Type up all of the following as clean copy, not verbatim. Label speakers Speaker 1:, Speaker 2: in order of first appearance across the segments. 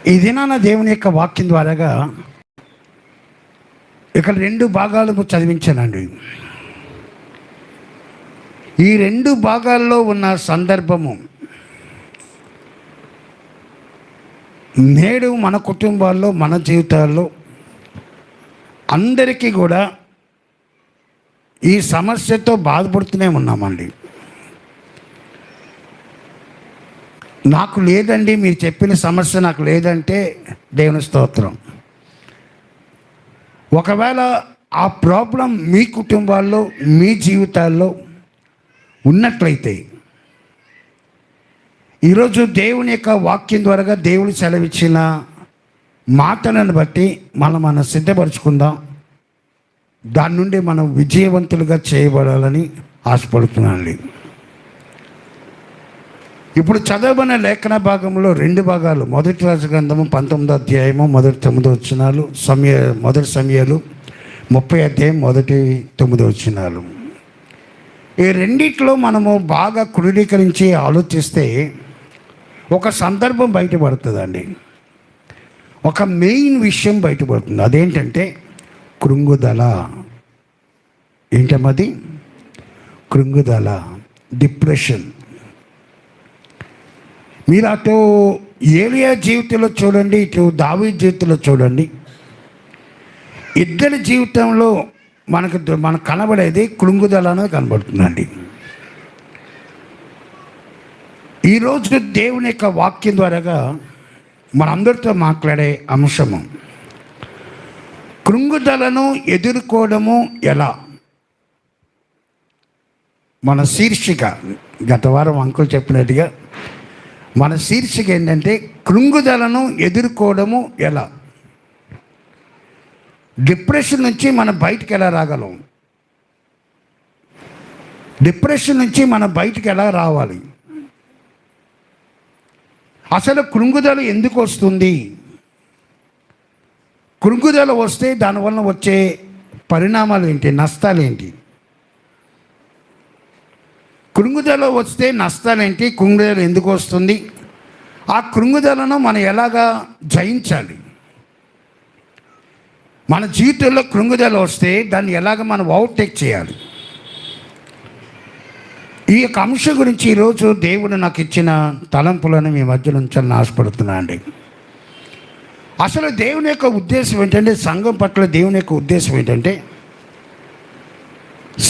Speaker 1: ఈ దినాన దేవుని యొక్క వాక్యం ద్వారాగా ఇక్కడ 2 భాగాలకు చదివించానండి. ఈ 2 భాగాల్లో ఉన్న సందర్భము నేడు మన కుటుంబాల్లో, మన జీవితాల్లో అందరికీ కూడా ఈ సమస్యతో బాధపడుతూనే ఉన్నామండి. నాకు లేదండి, మీరు చెప్పిన సమస్య నాకు లేదంటే దేవుని స్తోత్రం. ఒకవేళ ఆ ప్రాబ్లం మీ కుటుంబాల్లో, మీ జీవితాల్లో ఉన్నట్లయితే ఈరోజు దేవుని యొక్క వాక్యం ద్వారా దేవుడు సెలవిచ్చిన మాటలను బట్టి మనం సిద్ధపరచుకుందాం. దాని నుండి మనం విజయవంతులుగా చేయబడాలని ఆశపడుతున్నానండి. ఇప్పుడు చదవబడిన లేఖన భాగంలో 2 భాగాలు. మొదటి రాజు గ్రంథము 19వ అధ్యాయము మొదటి 9 వచనాలు, మొదటి సమయాలు 30వ అధ్యాయం మొదటి 9 వచనాలు. ఈ రెండిట్లో మనము బాగా క్రోడీకరించి ఆలోచిస్తే ఒక సందర్భం బయటపడుతుందండి. ఒక మెయిన్ విషయం బయటపడుతుంది. అదేంటంటే కృంగుదల. ఏంటమ్మది? కృంగుదల, డిప్రెషన్. మీరు అటు ఏలియా జీవితంలో చూడండి, ఇటు దావీదు జీవితంలో చూడండి. ఇద్దరి జీవితంలో మనకు కనబడేది కృంగుదల అనేది కనబడుతుందండి. ఈరోజు దేవుని యొక్క వాక్యం ద్వారాగా మనందరితో మాట్లాడే అంశము కృంగుదలను ఎదుర్కోవడము ఎలా. మన శీర్షిక గత వారం అంకుల్ చెప్పినట్టుగా మన శీర్షిక ఏంటంటే కృంగుదలను ఎదుర్కోవడము ఎలా. డిప్రెషన్ నుంచి మనం బయటికి ఎలా రాగలం? డిప్రెషన్ నుంచి మనం బయటికి ఎలా రావాలి? అసలు కృంగుదల ఎందుకు వస్తుంది? కృంగుదల వస్తే దానివల్ల వచ్చే పరిణామాలు ఏంటి, నష్టాలు ఏంటి? కృంగుదల వస్తే నష్టాలు ఏంటి? కృంగుదల ఎందుకు వస్తుంది? ఆ కృంగుదలను మనం ఎలాగా జయించాలి? మన జీవితంలో కృంగుదల వస్తే దాన్ని ఎలాగ మనం ఓవర్టేక్ చేయాలి? ఈ యొక్క అంశం గురించి ఈరోజు దేవుడు నాకు ఇచ్చిన తలంపులను మీ మధ్యలో ఉంచాలని ఆశపడుతున్నా అండి. అసలు దేవుని యొక్క ఉద్దేశం ఏంటంటే, సంఘం పట్ల దేవుని యొక్క ఉద్దేశం ఏంటంటే,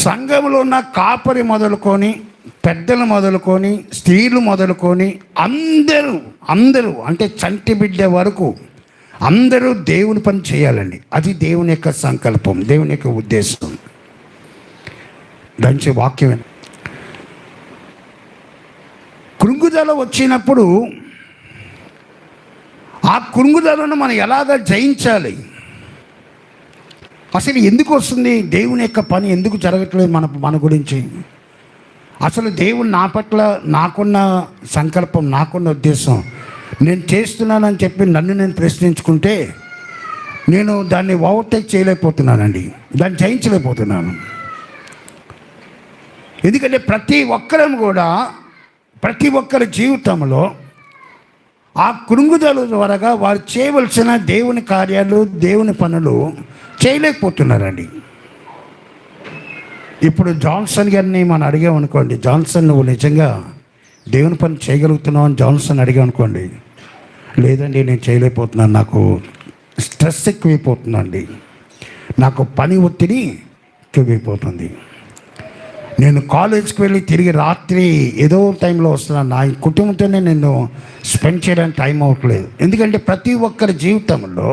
Speaker 1: సంఘంలో ఉన్న కాపరి మొదలుకొని, పెద్దలు మొదలుకొని, స్త్రీలు మొదలుకొని అందరూ అంటే చంటి బిడ్డ వరకు అందరూ దేవుని పని చేయాలండి. అది దేవుని యొక్క సంకల్పం, దేవుని యొక్క ఉద్దేశం. దాని వాక్యమే. కృంగుదల వచ్చినప్పుడు ఆ కృంగుదలను మనం ఎలాగ జయించాలి? అసలు ఎందుకు వస్తుంది? దేవుని యొక్క పని ఎందుకు జరగట్లేదు మన గురించి? అసలు దేవుడు నా పట్ల నాకున్న సంకల్పం, నాకున్న ఉద్దేశం, నేను చేస్తున్నానని చెప్పి నన్ను నేను ప్రశ్నించుకుంటే నేను దాన్ని ఓవర్టేక్ చేయలేకపోతున్నానండి, దాన్ని జయించలేకపోతున్నాను. ఎందుకంటే ప్రతి ఒక్కరి జీవితంలో ఆ కృంగుదల ద్వారా వారు చేయవలసిన దేవుని కార్యాలు, దేవుని పనులు చేయలేకపోతున్నారండి. ఇప్పుడు జాన్సన్ గారిని మనం అడిగామనుకోండి, జాన్సన్ నువ్వు నిజంగా దేవుని పని చేయగలుగుతున్నావు అని జాన్సన్ అడిగామనుకోండి, లేదండి నేను చేయలేకపోతున్నాను, నాకు స్ట్రెస్ ఎక్కువైపోతుందండి, నాకు పని ఒత్తిడి ఎక్కువైపోతుంది, నేను కాలేజ్కి వెళ్ళి తిరిగి రాత్రి ఏదో టైంలో వస్తున్నాను, నా కుటుంబంతోనే నేను స్పెండ్ చేయడానికి టైం అవ్వట్లేదు. ఎందుకంటే ప్రతి ఒక్కరి జీవితంలో,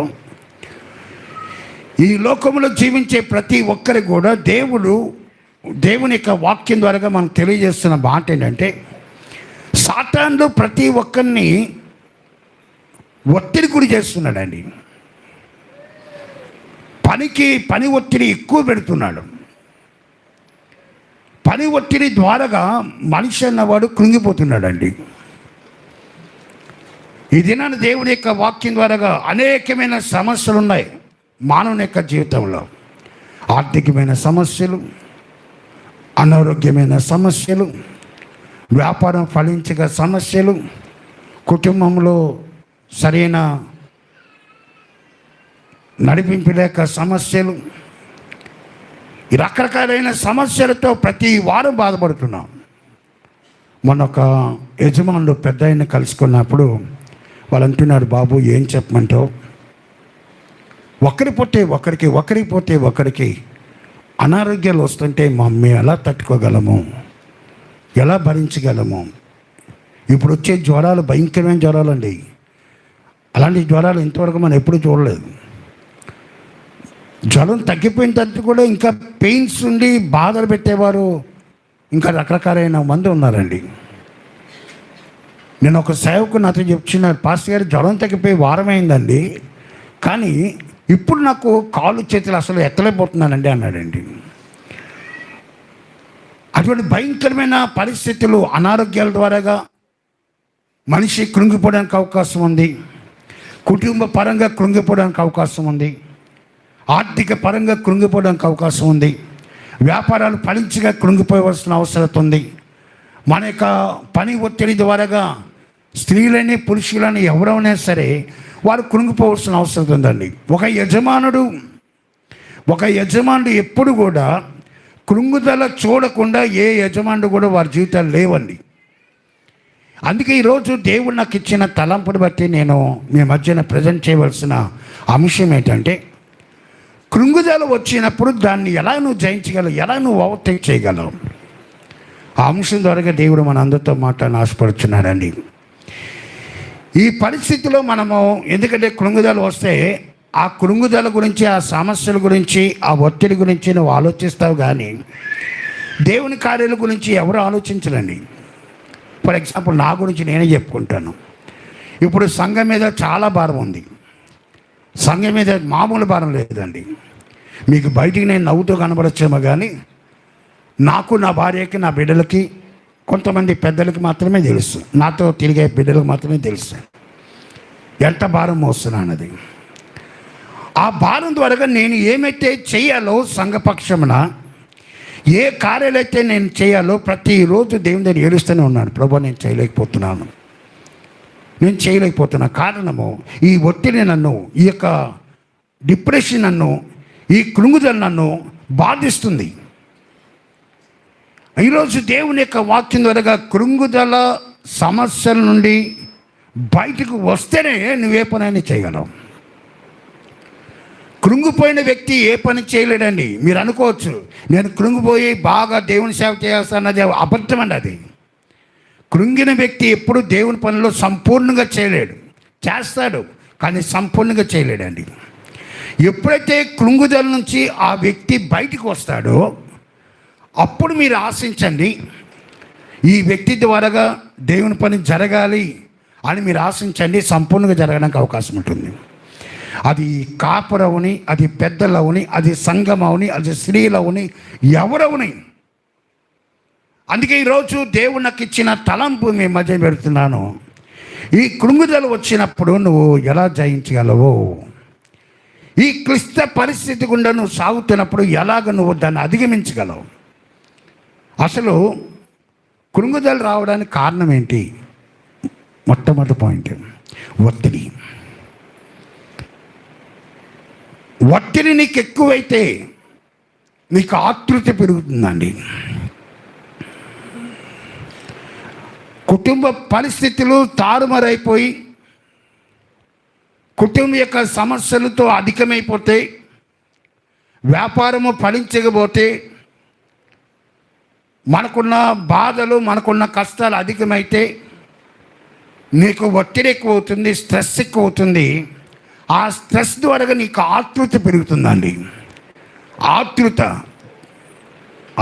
Speaker 1: ఈ లోకంలో జీవించే ప్రతి ఒక్కరి కూడా దేవుని యొక్క వాక్యం ద్వారా మనకు తెలియజేస్తున్న మాట ఏంటంటే, సాతానుడు ప్రతి ఒక్కరిని ఒత్తిడి గురి చేస్తున్నాడండి. పని ఒత్తిడి ఎక్కువ పెడుతున్నాడు. పని ఒత్తిడి ద్వారా మనిషి అన్నవాడు కృంగిపోతున్నాడండి. ఈ దినాన దేవుని యొక్క వాక్యం ద్వారా అనేకమైన సమస్యలు ఉన్నాయి మానవుని యొక్క జీవితంలో. ఆర్థికమైన సమస్యలు, అనారోగ్యమైన సమస్యలు, వ్యాపారం ఫలించక సమస్యలు, కుటుంబంలో సరైన నడిపింపు లేక సమస్యలు, ఈ రకరకాలైన సమస్యలతో ప్రతి వారం బాధపడుతున్నాం. మొన్న ఒక యజమానులు పెద్ద ఆయన కలుసుకున్నప్పుడు వాళ్ళు అంటున్నారు, బాబు ఏం చెప్పమంటావు, ఒకరి పోతే ఒకరికి అనారోగ్యాలు వస్తుంటే మేము ఎలా తట్టుకోగలము, ఎలా భరించగలము? ఇప్పుడు వచ్చే జ్వరాలు భయంకరమైన జ్వరాలు అండి. అలాంటి జ్వరాలు ఇంతవరకు మనం ఎప్పుడు చూడలేదు. జ్వరం తగ్గిపోయిన తర్వాత కూడా ఇంకా పెయిన్స్ ఉండి బాధలు పెట్టేవారు ఇంకా రకరకాలైన మంది ఉన్నారండి. నేను ఒక సేవకు నాతో చెప్తున్నారు, పాస్టర్ గారు జ్వరం తగ్గిపోయి వారం అయిందండి, కానీ ఇప్పుడు నాకు కాళ్ళు చేతులు అసలు ఎత్తలేకపోతున్నానండి అన్నాడండి. అటువంటి భయంకరమైన పరిస్థితులు, అనారోగ్యాల ద్వారాగా మనిషి కృంగిపోవడానికి అవకాశం ఉంది, కుటుంబ పరంగా కృంగిపోవడానికి అవకాశం ఉంది, ఆర్థిక పరంగా కృంగిపోవడానికి అవకాశం ఉంది, వ్యాపారాలు ఫలించగా కృంగిపోవలసిన అవసరం ఉంది. మన యొక్క పని ఒత్తిడి ద్వారాగా స్త్రీలని పురుషులని ఎవరైనా సరే వారు కృంగిపోవలసిన అవసరం ఉందండి. ఒక యజమానుడు ఎప్పుడు కూడా కృంగుదల చూడకుండా ఏ యజమానుడు కూడా వారి జీవితాలు లేవండి. అందుకే ఈరోజు దేవుడు నాకు ఇచ్చిన తలంపుని బట్టి నేను మీ మధ్యన ప్రజెంట్ చేయవలసిన అంశం ఏంటంటే, కృంగుదల వచ్చినప్పుడు దాన్ని ఎలా నువ్వు జయించగలవు, ఎలా నువ్వు ఓవర్టేక్ చేయగలవు. ఆ అంశం ద్వారా దేవుడు మన అందరితో మాట్లాడిన ఆశపడుతున్నాడండి. ఈ పరిస్థితిలో మనము, ఎందుకంటే కృంగుదల వస్తే ఆ కృంగుదల గురించి, ఆ సమస్యల గురించి, ఆ ఒత్తిడి గురించి నువ్వు ఆలోచిస్తావు, కానీ దేవుని కార్యాల గురించి ఎవరు ఆలోచించరండి. ఫర్ ఎగ్జాంపుల్ నా గురించి నేనే చెప్పుకుంటాను. ఇప్పుడు సంఘం మీద చాలా భారం ఉంది. సంఘం మీద మామూలు భారం లేదండి. మీకు బయటికి నేను నవ్వుతూ కనబడచ్చేమో, కానీ నాకు, నా భార్యకి, నా బిడ్డలకి, కొంతమంది పెద్దలకి మాత్రమే తెలుసు, నాతో తిరిగే బిడ్డలకు మాత్రమే తెలుసు ఎంత భారం మోస్తున్నానది. ఆ భారం ద్వారా నేను ఏమైతే చేయాలో సంఘపక్షమున, ఏ కార్యాలైతే నేను చేయాలో ప్రతిరోజు దేవుని దగ్గర ఏడుస్తూనే ఉన్నాను, ప్రభు నేను చేయలేకపోతున్నా. కారణము ఈ ఒత్తిడి నన్ను, ఈ యొక్క డిప్రెషన్ నన్ను, ఈ కృంగుదల నన్ను బాధిస్తుంది. ఈరోజు దేవుని యొక్క వాక్యం ద్వారా కృంగుదల సమస్యల నుండి బయటకు వస్తేనే నువ్వే పనైనా చేయగలవు. కృంగిపోయిన వ్యక్తి ఏ పని చేయలేడండి. మీరు అనుకోవచ్చు, నేను కృంగిపోయి బాగా దేవుని సేవ చేయాల్సినది అబద్ధం అండి. అది కృంగిన వ్యక్తి ఎప్పుడు దేవుని పనిలో సంపూర్ణంగా చేయలేడు. చేస్తాడు, కానీ సంపూర్ణంగా చేయలేడండి. ఎప్పుడైతే కృంగుదల నుంచి ఆ వ్యక్తి బయటికి వస్తాడో అప్పుడు మీరు ఆశించండి, ఈ వ్యక్తి ద్వారాగా దేవుని పని జరగాలి అని మీరు ఆశించండి. సంపూర్ణంగా జరగడానికి అవకాశం ఉంటుంది. అది కాపురవుని, అది పెద్దలవుని, అది సంఘమవుని, అది స్త్రీలవుని, ఎవరవుని. అందుకే ఈరోజు దేవుడు నాకు ఇచ్చిన తలంపు మీ మధ్య పెడుతున్నాను. ఈ కృంగుదల వచ్చినప్పుడు నువ్వు ఎలా జయించగలవు, ఈ క్లిష్ట పరిస్థితి గుండా నువ్వు సాగుతున్నప్పుడు ఎలాగ నువ్వు దాన్ని అధిగమించగలవు. అసలు కృంగుదల రావడానికి కారణం ఏంటి? మొట్టమొదటి పాయింట్ ఒత్తిడి. ఒత్తిడి నీకు ఎక్కువైతే నీకు ఆతృత పెరుగుతుందండి. కుటుంబ పరిస్థితులు తారుమారైపోయి, కుటుంబం యొక్క సమస్యలతో అధికమైపోతే, వ్యాపారము ఫలించకపోతే, మనకున్న బాధలు, మనకున్న కష్టాలు అధికమైతే నీకు ఒత్తిడి ఎక్కువ అవుతుంది, స్ట్రెస్ ఎక్కువ అవుతుంది. ఆ స్ట్రెస్ ద్వారా నీకు ఆతృత పెరుగుతుందండి.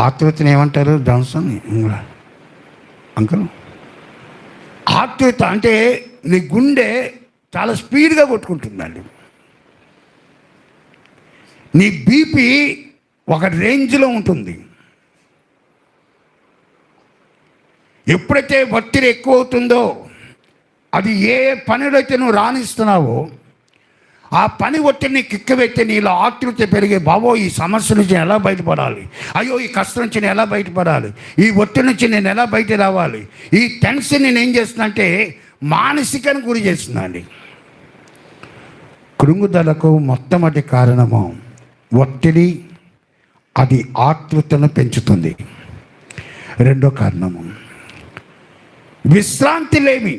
Speaker 1: ఆతృతని ఏమంటారు జాన్సన్ అంకుల్? ఆతృత అంటే నీ గుండె చాలా స్పీడ్గా కొట్టుకుంటుందండి. నీ బీపీ ఒక రేంజ్లో ఉంటుంది. ఎప్పుడైతే ఒత్తిడి ఎక్కువ అవుతుందో, అది ఏ పనిలో అయితే నువ్వు రాణిస్తున్నావో ఆ పని ఒత్తిడిని కిక్కబెట్టి నీలో ఆతృత పెరిగే, బాబో ఈ సమస్య నుంచి నేను ఎలా బయటపడాలి, అయ్యో ఈ కష్టం నుంచి నేను ఎలా బయటపడాలి, ఈ ఒత్తిడి నుంచి నేను ఎలా బయట రావాలి, ఈ టెన్షన్ నేను ఏం చేస్తున్నా అంటే మానసికానికి గురి చేస్తుందండి. కృంగుదలకు మొట్టమొదటి కారణము ఒత్తిడి, అది ఆతృతను పెంచుతుంది. రెండో కారణము విశ్రాంతి లేమి.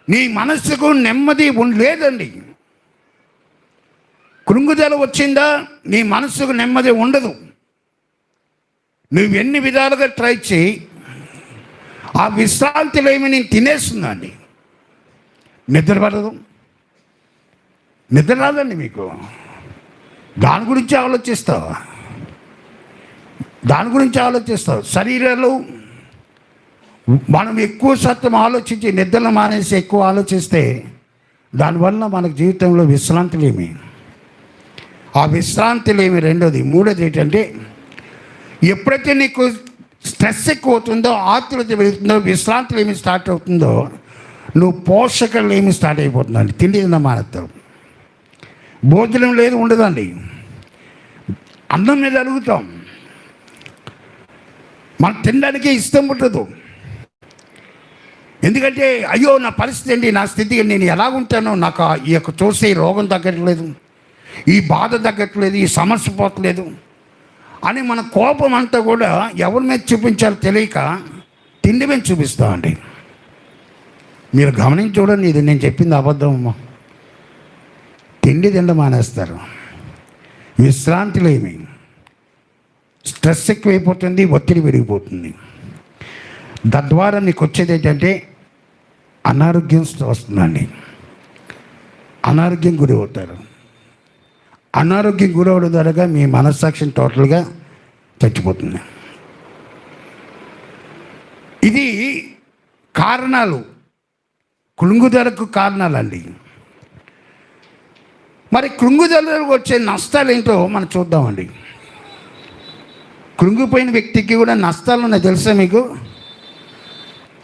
Speaker 1: నీ మనసుకు నెమ్మది లేదండి. కృంగుదల వచ్చిందా నీ మనసుకు నెమ్మది ఉండదు. నువ్వు ఎన్ని విధాలుగా ట్రై చేయి, ఆ విశ్రాంతి లేమి నేను తినేస్తుందండి. నిద్ర పడదు, నిద్ర రాదండి మీకు. దాని గురించి ఆలోచిస్తావు. శరీరాలు మనం ఎక్కువ శాతం ఆలోచించి నిద్రలు మానేసి ఎక్కువ ఆలోచిస్తే దానివల్ల మనకు జీవితంలో విశ్రాంతి లేమి. ఆ విశ్రాంతి లేమి రెండోది. మూడోది ఏంటంటే, ఎప్పుడైతే నీకు స్ట్రెస్ ఎక్కువ అవుతుందో, ఆతురత పెరుగుతుందో, విశ్రాంతి లేమి స్టార్ట్ అవుతుందో, నువ్వు పోషకాలు ఏమి స్టార్ట్ అయిపోతుందండి. తిండి మానేస్తావు. భోజనం లేదు, ఉండదండి. అన్నం మీద అడుగుతాం, మనం తినడానికి ఇష్టం ఉండదు. ఎందుకంటే అయ్యో నా పరిస్థితి ఏంటి, నా స్థితి నేను ఎలా ఉంటానో, నాకు ఈ యొక్క చూసే రోగం తగ్గట్లేదు, ఈ బాధ తగ్గట్లేదు, ఈ సమస్య పోతలేదు అని మన కోపం అంతా కూడా ఎవరి మీద చూపించాలో తెలియక తిండి మీద చూపిస్తామండి. మీరు గమనించి చూడండి, ఇది నేను చెప్పింది అబద్ధం అమ్మా. తిండి తిండి మానేస్తారు. విశ్రాంతి లేమి, స్ట్రెస్ ఎక్కువైపోతుంది, ఒత్తిడి పెరిగిపోతుంది. తద్వారా నీకు వచ్చేది ఏంటంటే అనారోగ్యం వస్తుందండి. అనారోగ్యం గురి అవుతారు. అనారోగ్యం గురవడం ద్వారా మీ మనస్సాక్షిని టోటల్గా చచ్చిపోతుంది. ఇది కారణాలు, కృంగుదలకు కారణాలండి. మరి కృంగుదలకు వచ్చే నష్టాలు ఏంటో మనం చూద్దామండి. కృంగిపోయిన వ్యక్తికి కూడా నష్టాలు ఉన్నాయి తెలుసా మీకు?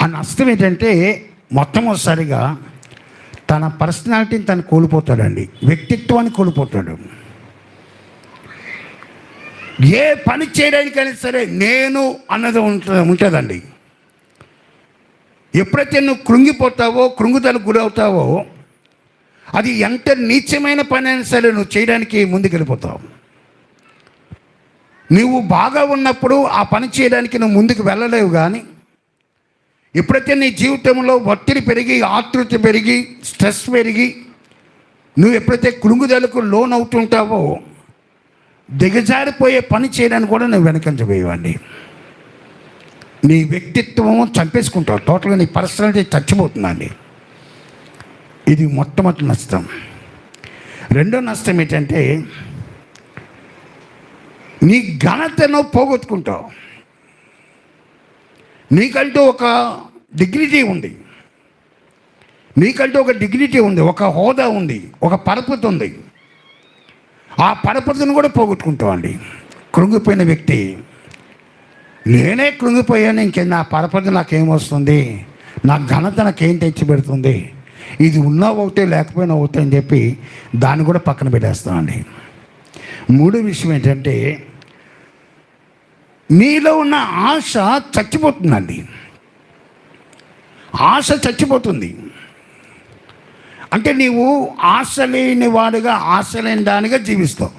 Speaker 1: ఆ నష్టం ఏంటంటే మొట్టమొదటిసారిగా తన పర్సనాలిటీని తను కోల్పోతాడండి, వ్యక్తిత్వాన్ని కోల్పోతాడు. ఏ పని చేయడానికైనా సరే నేను అన్నది ఉంటుందండి. ఎప్పుడైతే నువ్వు కృంగిపోతావో, కృంగుదలకు గురవుతావో, అది ఎంత నీచమైన పని అయినా సరే నువ్వు చేయడానికి ముందుకెళ్ళిపోతావు. నువ్వు బాగా ఉన్నప్పుడు ఆ పని చేయడానికి నువ్వు ముందుకు వెళ్ళలేవు. కానీ ఎప్పుడైతే నీ జీవితంలో ఒత్తిడి పెరిగి, ఆతృత పెరిగి, స్ట్రెస్ పెరిగి, నువ్వు ఎప్పుడైతే కృంగుదలకు లోన్ అవుతుంటావో, దిగజారిపోయే పని చేయడానికి కూడా నువ్వు వెనకంచబోయేవాడిని. నీ వ్యక్తిత్వం చంపేసుకుంటావు, టోటల్గా నీ పర్సనాలిటీ చచ్చిపోతుందండి. ఇది మొట్టమొదటి నష్టం. రెండో నష్టం ఏంటంటే నీ ఘనతను పోగొట్టుకుంటావు. నీకంటూ ఒక డిగ్నిటీ ఉంది, ఒక హోదా ఉంది, ఒక పరపతి ఉంది. ఆ పరపతిని కూడా పోగొట్టుకుంటావు అండి. కృంగిపోయిన వ్యక్తి, నేనే కృంగిపోయాను, ఇంకేం నా పరపతి నాకేమొస్తుంది, నా ఘనత నాకేం తెచ్చిపెడుతుంది, ఇది ఉన్నా ఒకటే లేకపోయినా ఒకటే అని చెప్పి దాన్ని కూడా పక్కన పెట్టేస్తామండి. మూడో విషయం ఏంటంటే నీలో ఉన్న ఆశ చచ్చిపోతుందండి. ఆశ చచ్చిపోతుంది అంటే నీవు ఆశ లేని వాడుగా, ఆశ లేని దానిగా జీవిస్తావు.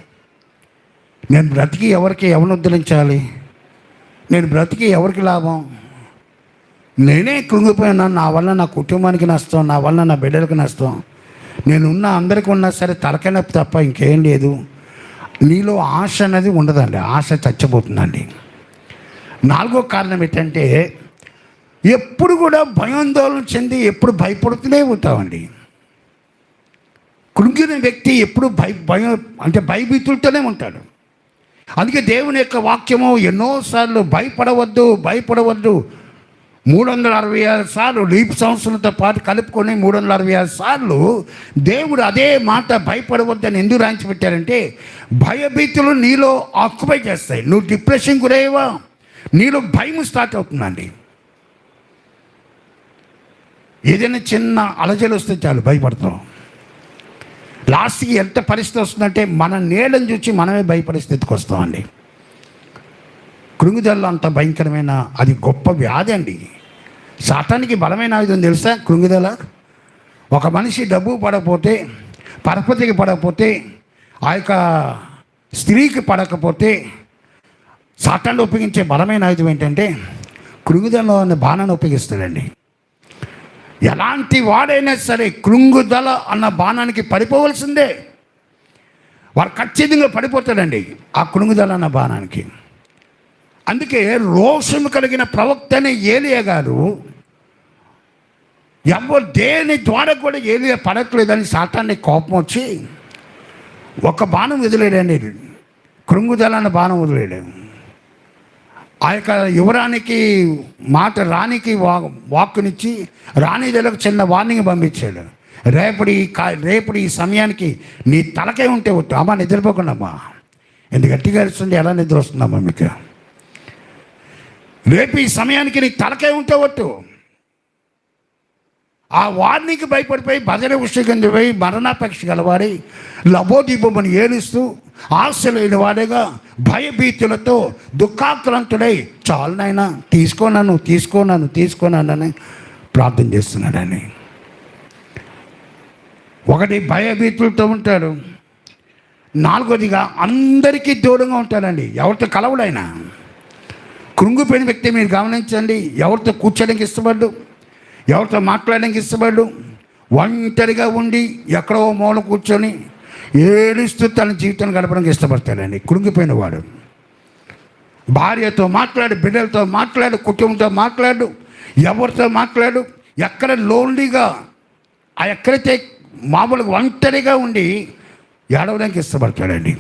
Speaker 1: నేను బ్రతికి ఎవరిని ఉద్ధరించాలి, నేను బ్రతికి ఎవరికి లాభం, నేనే కృంగిపోయినాను, నా వల్ల నా కుటుంబానికి నష్టం, నా వల్ల నా బిడ్డలకు నష్టం, నేనున్న అందరికీ ఉన్నా సరే తలకాయ నొప్పి తప్ప ఇంకేం లేదు. నీలో ఆశ అనేది ఉండదండి, ఆశ చచ్చిపోతుందండి. నాలుగో కారణం ఏంటంటే ఎప్పుడు కూడా భయాందోళన చెంది ఎప్పుడు భయపడుతూనే ఉంటామండి. కృంగిన వ్యక్తి ఎప్పుడు భయభీతులతోనే ఉంటాడు. అందుకే దేవుని యొక్క వాక్యము ఎన్నోసార్లు భయపడవద్దు 366 సార్లు, లీప్ సంవత్సరంతో పాటు కలుపుకొని 366 సార్లు దేవుడు అదే మాట భయపడవద్దని ఎందుకు రాయించి పెట్టారంటే భయభీతులు నీలో ఆక్యుపై చేస్తాయి. నువ్వు డిప్రెషన్ గురయ్యేవా, నీలో భయం స్టార్ట్ అవుతుందండి. ఏదైనా చిన్న అలజడి వస్తే చాలు భయపడతాం. లాస్ట్కి ఎంత పరిస్థితి వస్తుందంటే మన నీళ్ళని చూసి మనమే భయపడే స్థితికి వస్తామండి. కృంగుదల అంత భయంకరమైన, అది గొప్ప వ్యాధి అండి. సాతానికి బలమైన ఆయుధం తెలుసా? కృంగుదల. ఒక మనిషి డబ్బు పడకపోతే, పరపతికి పడకపోతే, ఆ యొక్క స్త్రీకి పడకపోతే సాతానుడు ఉపయోగించే బలమైన ఆయుధం ఏంటంటే కృంగుదల అనే బాణాన్ని ఉపయోగిస్తాడండి. ఎలాంటి వాడైనా సరే కృంగుదల అన్న బాణానికి పడిపోవలసిందే. వాడు ఖచ్చితంగా పడిపోతాడండి ఆ కృంగుదల అన్న బాణానికి. అందుకే రోషం కలిగిన ప్రవక్త అనే ఏలియా గారు ఎవరు దేని ద్వారా కూడా ఏలియా పడట్లేదని సాతాన్ని కోపం వచ్చి ఒక బాణం వదిలేడండి, కృంగుదల అన్న బాణం వదిలేడు. ఆ యొక్క యువరానికి మాట రానికి వాక్కునిచ్చి రాణి దగ్గరకు చిన్న వార్నింగ్ పంపించాడు. రేపటి ఈ సమయానికి నీ తలకే ఉంటే వద్దు అమ్మా, నిద్రపోకుండా అమ్మా, ఎందుకు గట్టిగా అరుస్తుంది, ఎలా నిద్ర వస్తుందమ్మా మీకు? రేపు ఈ సమయానికి నీ తలకే ఉంటే వద్దు. ఆ వార్నికి భయపడిపోయి భజన ఉష్టికిందిపోయి మరణాపేక్ష గలవాడి లబోదీపమని ఏలుస్తూ ఆశ లేని వాడిగా భయభీతులతో దుఃఖాక్రాంతుడై చాలు నాయనా తీసుకోనానని ప్రార్థన చేస్తున్నాడని. ఒకటి భయభీతులతో ఉంటాడు, నాలుగోదిగా అందరికీ దూరంగా ఉంటాడండి. ఎవరితో కలవడైనా కృంగిపోయిన వ్యక్తి మీరు గమనించండి, ఎవరితో కూర్చోడానికి ఇష్టపడ్డు, ఎవరితో మాట్లాడడానికి ఇష్టపడ్డు, ఒంటరిగా ఉండి ఎక్కడో మూల కూర్చొని ఏడుస్తూ తన జీవితాన్ని గడపడానికి ఇష్టపడతాడండి కృంగిపోయిన వాడు. భార్యతో మాట్లాడు, బిడ్డలతో మాట్లాడు, కుటుంబంతో మాట్లాడు, ఎవరితో మాట్లాడు, ఎక్కడ లోన్లీగా ఎక్కడైతే మామూలుగా ఒంటరిగా ఉండి ఏడవడానికి ఇష్టపడతాడండి.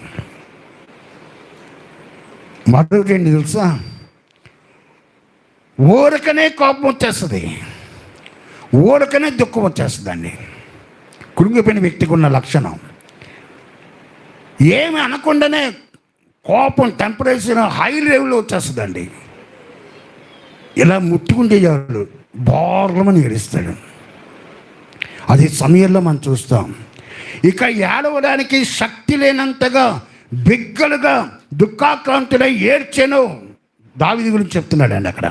Speaker 1: మరొకటి ఏంటి తెలుసా, ఊరకనే కోపం వచ్చేస్తుంది, ఊరకనే దుఃఖం వచ్చేస్తుందండి. కృంగిపోయిన వ్యక్తికి ఉన్న లక్షణం ఏమి అనకుండానే కోపం టెంపరేచర్ హై లెవెల్లో వచ్చేస్తుందండి. ఇలా ముట్టుకుంటే చాలు బోర్లమని ఏడుస్తాడు. అది సమయంలో మనం చూస్తాం. ఇక ఏడవడానికి శక్తి లేనంతగా బిగ్గలుగా దుఃఖాక్రాంతుడై ఏడ్చెను దావీదు గురించి చెప్తున్నాడండి. అక్కడ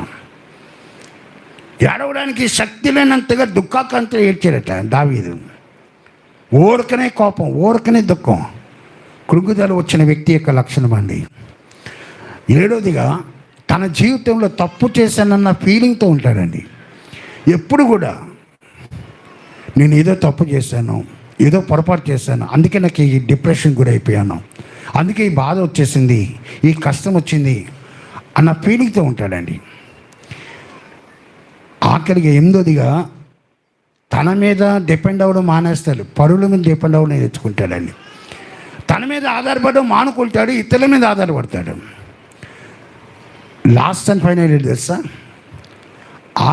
Speaker 1: ఏడవడానికి శక్తి లేనంతగా దుఃఖాక్రాంతుడు ఏడ్చాడట దావీదు. ఊరకనే కోపం, ఊరకనే దుఃఖం కృంగుదల వచ్చిన వ్యక్తి యొక్క లక్షణం అండి. ఏడోదిగా తన జీవితంలో తప్పు చేశానన్న ఫీలింగ్తో ఉంటాడండి. ఎప్పుడు కూడా నేను ఏదో తప్పు చేశాను, ఏదో పొరపాటు చేశాను, అందుకే నాకు ఈ డిప్రెషన్ గురైపోయాను, అందుకే ఈ బాధ వచ్చేసింది, ఈ కష్టం వచ్చింది అన్న ఫీలింగ్తో ఉంటాడండి. ఆఖరిగా ఎనిమిదోదిగా తన మీద డిపెండ్ అవ్వడం మానేస్తాడు, పరుల మీద డిపెండ్ అవ్వడం నేర్చుకుంటాడండి. తన మీద ఆధారపడడం మానుకుంటాడు, ఇతరుల మీద ఆధారపడతాడు. లాస్ట్ అండ్ ఫైనల్ ఏంటి తెలుసా,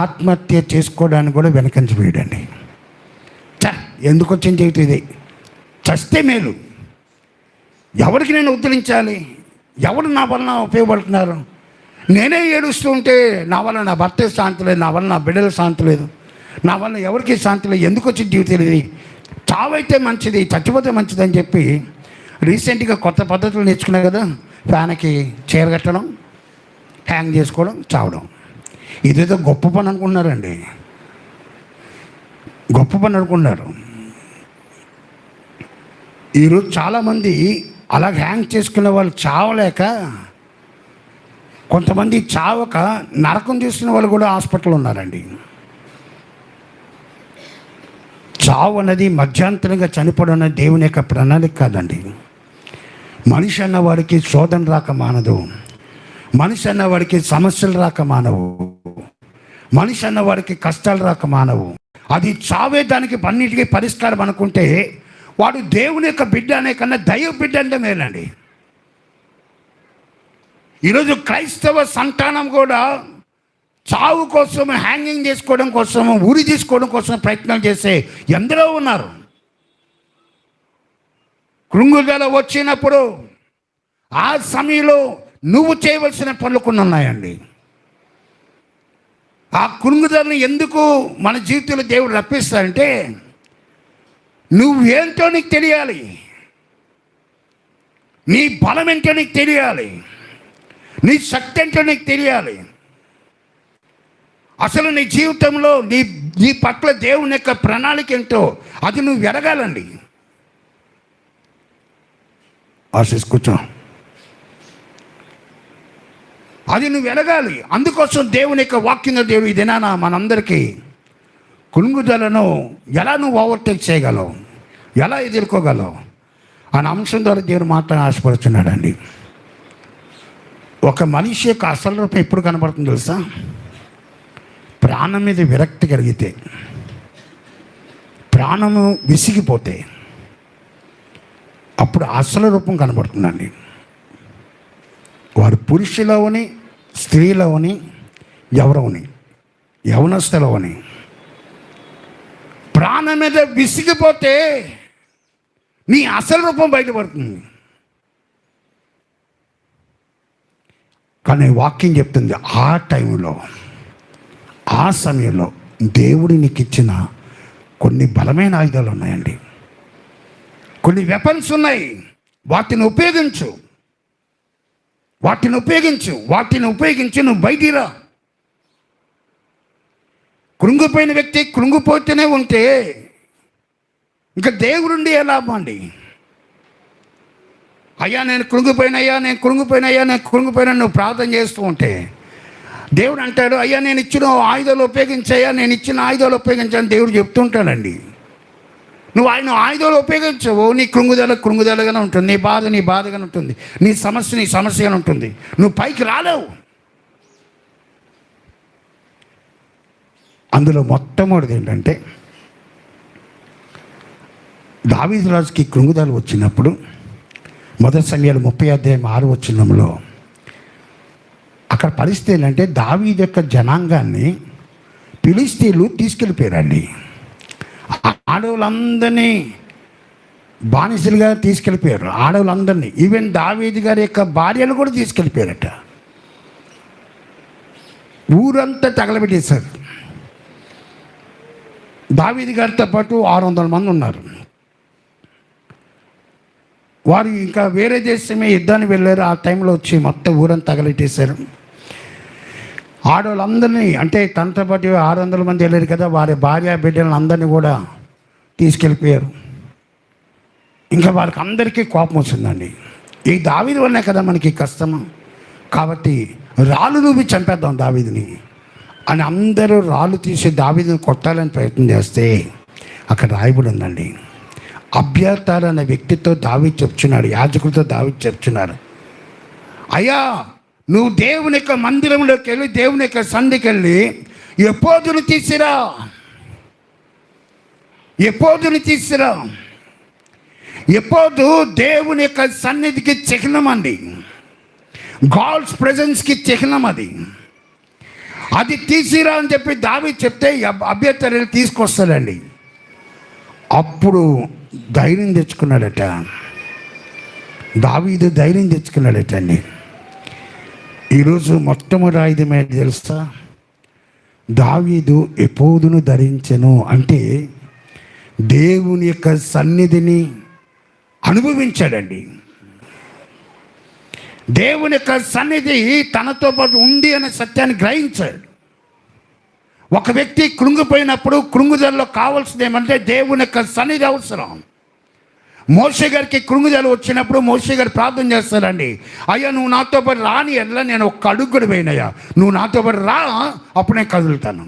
Speaker 1: ఆత్మహత్య చేసుకోవడానికి కూడా వెనకంచిపోయాడండి. ఎందుకు వచ్చిన జీవితం ఇది, చస్తే మేలు, ఎవరికి నేను ఉద్ధరించాలి, ఎవరు నా వలన ఉపయోగపడుతున్నారు, నేనే ఏడుస్తూ ఉంటే నా వల్ల నా భర్త శాంతి లేదు, నా వల్ల నా బిడ్డల శాంతి లేదు, నా వల్ల ఎవరికి శాంతి లేదు, ఎందుకు వచ్చిన జీవితం ఇది, చావైతే మంచిది, చచ్చిపోతే మంచిది అని చెప్పి రీసెంట్గా కొత్త పద్ధతులు నేర్చుకున్నాయి కదా, ఫ్యాన్కి చీర కట్టడం, హ్యాంగ్ చేసుకోవడం, చావడం. ఇదేదో గొప్ప పని అనుకున్నారండి, గొప్ప పని అనుకున్నారు. ఈరోజు చాలామంది అలా హ్యాంగ్ చేసుకునే వాళ్ళు చావలేక, కొంతమంది చావక నరకం తీసుకునే వాళ్ళు కూడా హాస్పిటల్లో ఉన్నారండి. చావు అన్నది మధ్యాంతరంగా చనిపోవడం అన్నది దేవుని యొక్క ప్రణాళిక కాదండి. మనిషి అన్నవాడికి శోధన రాక మానదు, మనిషి అన్నవాడికి సమస్యలు రాక మానవు, మనిషి అన్నవాడికి కష్టాలు రాక మానవు. అది చావే దానికి అన్నిటికీ పరిష్కారం అనుకుంటే వాడు దేవుని యొక్క బిడ్డ అనే కన్నా దైవ బిడ్డ అంటే మేలండి. ఈరోజు క్రైస్తవ సంతానం కూడా చావు కోసం, హ్యాంగింగ్ చేసుకోవడం కోసం, ఉరి తీసుకోవడం కోసం ప్రయత్నం చేసే ఎందరో ఉన్నారు. కృంగుదల వచ్చినప్పుడు ఆ సమయంలో నువ్వు చేయవలసిన పనులు కొన్ని ఉన్నాయండి. ఆ కృంగుదలను ఎందుకు మన జీవితంలో దేవుడు రప్పిస్తాడంటే, నువ్వేంటో నీకు తెలియాలి, నీ బలం ఏంటో నీకు తెలియాలి, నీ శక్తి ఏంటో నీకు తెలియాలి. అసలు నీ జీవితంలో నీ నీ పట్ల దేవుని యొక్క ప్రణాళిక ఏంటో అది నువ్వు ఎరగాలండి. ఆశీస్ కూర్చో. అది నువ్వు ఎరగాలి. అందుకోసం దేవుని యొక్క వాక్యంగా దేవుడు ఈ దినాన మనందరికీ కులుంగుదలను ఎలా నువ్వు ఓవర్టేక్ చేయగలవు, ఎలా ఎదుర్కోగలవు అనే అంశం ద్వారా దేవుడు మాట్లాడి ఆశపడుతున్నాడండి. ఒక మనిషి యొక్క అసలు రూపం ఎప్పుడు కనబడుతుంది తెలుసా? ప్రాణం మీద విరక్తి కలిగితే, ప్రాణము విసిగిపోతే అప్పుడు అసలు రూపం కనబడుతుందండి. వారు పురుషులవని, స్త్రీలవని, ఎవరవని, యవనస్తులవని ప్రాణం మీద విసిగిపోతే నీ అసలు రూపం బయటపడుతుంది. కానీ వాక్యం చెప్తుంది ఆ టైంలో, ఆ సమయంలో దేవుడు నీకు ఇచ్చిన కొన్ని బలమైన ఆయుధాలు ఉన్నాయండి, కొన్ని వెపన్స్ ఉన్నాయి. వాటిని ఉపయోగించు, వాటిని ఉపయోగించి నువ్వు బయటికి రా. కృంగిపోయిన వ్యక్తి కృంగిపోతూనే ఉంటే ఇంకా దేవుడుండి ఏ లాభం అండి? అయ్యా నేను కృంగిపోయినయ్యా నువ్వు ప్రార్థన చేస్తూ ఉంటే దేవుడు అంటాడు, అయ్యా నేను ఇచ్చిన ఆయుధాలు ఉపయోగించాను దేవుడు చెప్తుంటాడండి. నువ్వు ఆయన ఆయుధాలు ఉపయోగించవు, నీ కృంగుదలగానే ఉంటుంది, నీ బాధగానే ఉంటుంది, నీ సమస్యగానే ఉంటుంది, నువ్వు పైకి రాలేవు. అందులో మొట్టమొదటిది ఏంటంటే, దావీదు రాజుకి కృంగుదల వచ్చినప్పుడు 1 సమూయేలు 30:6 అక్కడ పరిస్థితి ఏంటంటే, దావీదు యొక్క జనాంగాన్ని ఫిలిష్తీయులు తీసుకెళ్ళిపోయారండి. ఆడవులందరినీ బానిసలుగా తీసుకెళ్ళిపోయారు. ఆడవులందరినీ, ఈవెన్ దావీదు గారి యొక్క భార్యను కూడా తీసుకెళ్ళిపోయారట. ఊరంతా తగలబెట్టేశారు. దావీదు గారితో పాటు 600 మంది ఉన్నారు. వారు ఇంకా వేరే దేశమే యుద్ధానికి వెళ్ళారు. ఆ టైంలో వచ్చి మొత్తం ఊరంతా తగలెట్టేశారు. ఆడవాళ్ళందరినీ, అంటే తనతో పాటు 600 మంది వెళ్ళారు కదా, వారి భార్య బిడ్డలను అందరినీ కూడా తీసుకెళ్ళిపోయారు. ఇంకా వారికి అందరికీ కోపం వచ్చిందండి. ఈ దావీదు వల్లనే కదా మనకి కష్టము, కాబట్టి రాళ్ళు రూపి చంపేద్దాం దావీదుని అని అందరూ రాళ్ళు తీసి దావీదుని కొట్టాలని ప్రయత్నం చేస్తే అక్కడ రాయబడి ఉందండి, అబ్యాతార్ అనే వ్యక్తితో దావీదు చెప్తున్నాడు, యాజకుడితో దావీదు చెప్తున్నారు, అయ్యా నువ్వు దేవుని యొక్క మందిరంలోకి వెళ్ళి, దేవుని యొక్క సన్నిధికి వెళ్ళి ఎపోదును తీసిరా. ఎపోదు దేవుని యొక్క సన్నిధికి చిహ్నం అండి, గాడ్స్ ప్రెజెన్స్కి చిహ్నం. అది తీసిరా అని చెప్పి దావీదు చెప్తే అబ్యాతార్ తీసుకొస్తాడండి. అప్పుడు ధైర్యం తెచ్చుకున్నాడట దావీదు, ధైర్యం తెచ్చుకున్నాడట అండి. ఈరోజు మొట్టమొదటి ఆయుధం ఏంటి తెలుసా? దావీదు ఎపోదును ధరించెను అంటే దేవుని యొక్క సన్నిధిని అనుభవించాడండి. దేవుని యొక్క సన్నిధి తనతో పాటు ఉంది అనే సత్యాన్ని గ్రహించాడు. ఒక వ్యక్తి కృంగిపోయినప్పుడు కృంగుదలలో కావాల్సింది ఏమంటే దేవుని యొక్క సన్నిధి అవసరం. మోషే గారికి కృంగుదల వచ్చినప్పుడు మోషే గారు ప్రార్థన చేస్తారండి, అయ్యా నువ్వు నాతో పాటు రాని ఎట్లా, నేను ఒక్క అడుగు కూడా పోయినయ్యా, నువ్వు నాతో పాటు రా, అప్పుడు నేను కదులుతాను,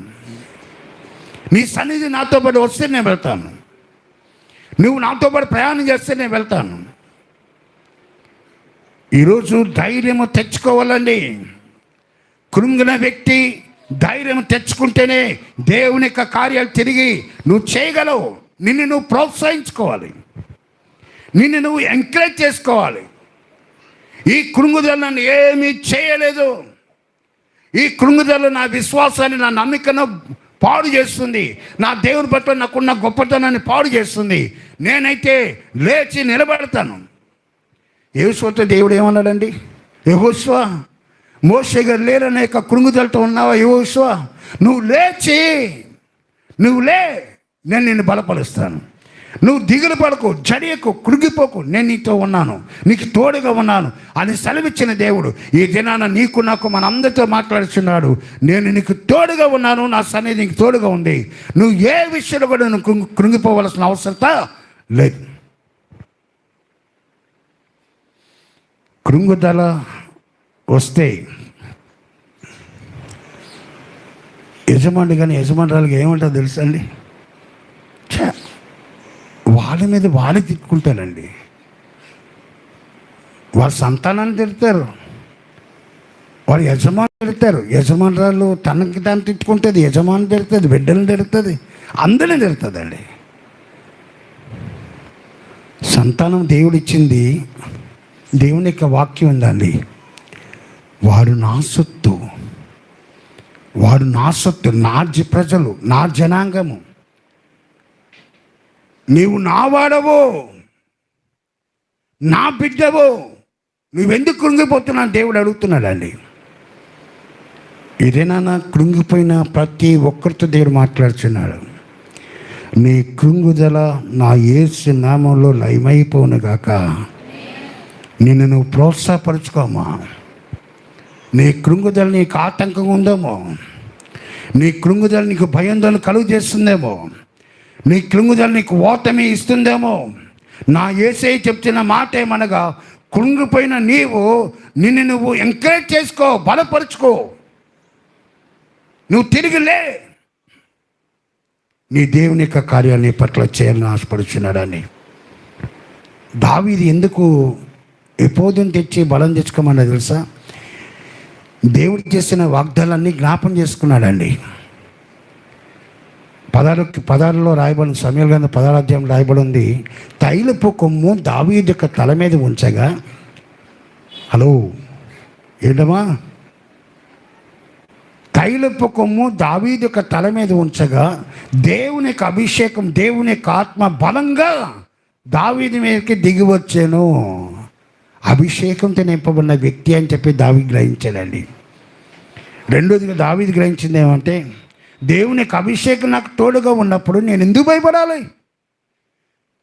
Speaker 1: నీ సన్నిధి నాతో పాటు వస్తే నేను వెళ్తాను, నువ్వు నాతో పాటు ప్రయాణం చేస్తే నేను వెళ్తాను. ఈరోజు ధైర్యము తెచ్చుకోవాలండి. కృంగిన వ్యక్తి ధైర్యం తెచ్చుకుంటేనే దేవుని యొక్క కార్యాలు తిరిగి నువ్వు చేయగలవు. నిన్ను నువ్వు ప్రోత్సహించుకోవాలి, నిన్ను నువ్వు ఎంకరేజ్ చేసుకోవాలి. ఈ కృంగుదల నన్ను ఏమీ చేయలేదు, ఈ కృంగుదల నా విశ్వాసాన్ని, నా నమ్మికను పాడు చేస్తుంది, నా దేవుని పట్ల నాకున్న గొప్పతనాన్ని పాడు చేస్తుంది. నేనైతే లేచి నిలబడతాను. యెహోషువతో దేవుడు ఏమన్నాడండి? యెహోషువ, మోషే గారు లేరనే యొక్క కృంగుదలతో ఉన్నావా? యెహోషువ నువ్వు లే, నేను నిన్ను బలపరుస్తాను. నువ్వు దిగులు పడకు, జడియకు, కృంగిపోకు, నేను నీతో ఉన్నాను, నీకు తోడుగా ఉన్నాను అని సెలవిచ్చిన దేవుడు ఈ దినాన నీకు నాకు మనందరితో మాట్లాడుతున్నాడు. నేను నీకు తోడుగా ఉన్నాను, నా సన్నిధి నీకు తోడుగా ఉంది. నువ్వు ఏ విషయంలో కూడా నువ్వు కృంగిపోవలసిన అవసరత లేదు. కృంగుదల వస్తే యజమాని కానీ యజమానురాలుగా ఏమంటారు తెలుసా అండి? వాళ్ళ మీద వాళ్ళే తిట్టుకుంటారండి. వాళ్ళ సంతానాన్ని తిడతారు, వాళ్ళ యజమాని తిడతారు, యజమానురాలు తనకి తాను తిట్టుకుంటుంది, యజమాని తిడుతుంది, బిడ్డలను తిడుతుంది, అందరినీ తిడుతుందండి. సంతానం దేవుడిచ్చింది, దేవుని యొక్క వాక్యం ఉందండి. వాడు నా సొత్తు, వాడు నా సొత్తు, నా ప్రజలు, నా జనాంగము, నీవు నా వాడవు, నా బిడ్డవు, నువ్వెందుకు కృంగిపోతున్నావు దేవుడు అడుగుతున్నాడండి. ఇదేనా కృంగిపోయిన ప్రతి ఒక్కరితో దేవుడు మాట్లాడుతున్నాడు. నీ కృంగుదల నా యేసు నామంలో లయమైపోను గాక. నిన్ను నువ్వు ప్రోత్సాహపరచుకోమా. నీ కృంగుదల నీకు ఆటంకంగా ఉందేమో, నీ కృంగుదల నీకు భయాందోళన కలుగు చేస్తుందేమో, నీ కృంగుదల నీకు ఓటమి ఇస్తుందేమో. నా యేసయ్య చెప్తున్న మాట ఏమనగా, కృంగిపోయిన నిన్ను నువ్వు ఎంకరేజ్ చేసుకో, బలపరుచుకో, నువ్వు తిరిగి లే. నీ దేవుని యొక్క కార్యాన్ని పట్ల చేయాలని ఆశపడుచున్నాడని. దావీదు ఎందుకు ఎపోదుని తెచ్చి బలం తెచ్చుకోమన్నా తెలుసా? దేవుడు చేసిన వాగ్దానాలన్నీ జ్ఞాపం చేసుకున్నాడండి. 16లో రాయబడి, సమూయేలు గ్రంథం 16వ అధ్యాయం రాయబడి ఉంది. తైలపు కొమ్ము దావీదు యొక్క తల మీద ఉంచగా, హలో ఏంటమ్మా, తైలపు కొమ్ము దావీదు యొక్క తల మీద ఉంచగా దేవుని యొక్క అభిషేకం, దేవుని యొక్క ఆత్మ బలంగా దావీదు మీదకి దిగి వచ్చాను. అభిషేకంతో నింపబడిన వ్యక్తి అని చెప్పి దావీదు గ్రహించాడండి. రెండోదిగా దావీదు గ్రహించింది ఏమంటే, దేవుని యొక్క అభిషేకం నాకు తోడుగా ఉన్నప్పుడు నేను ఎందుకు భయపడాలి?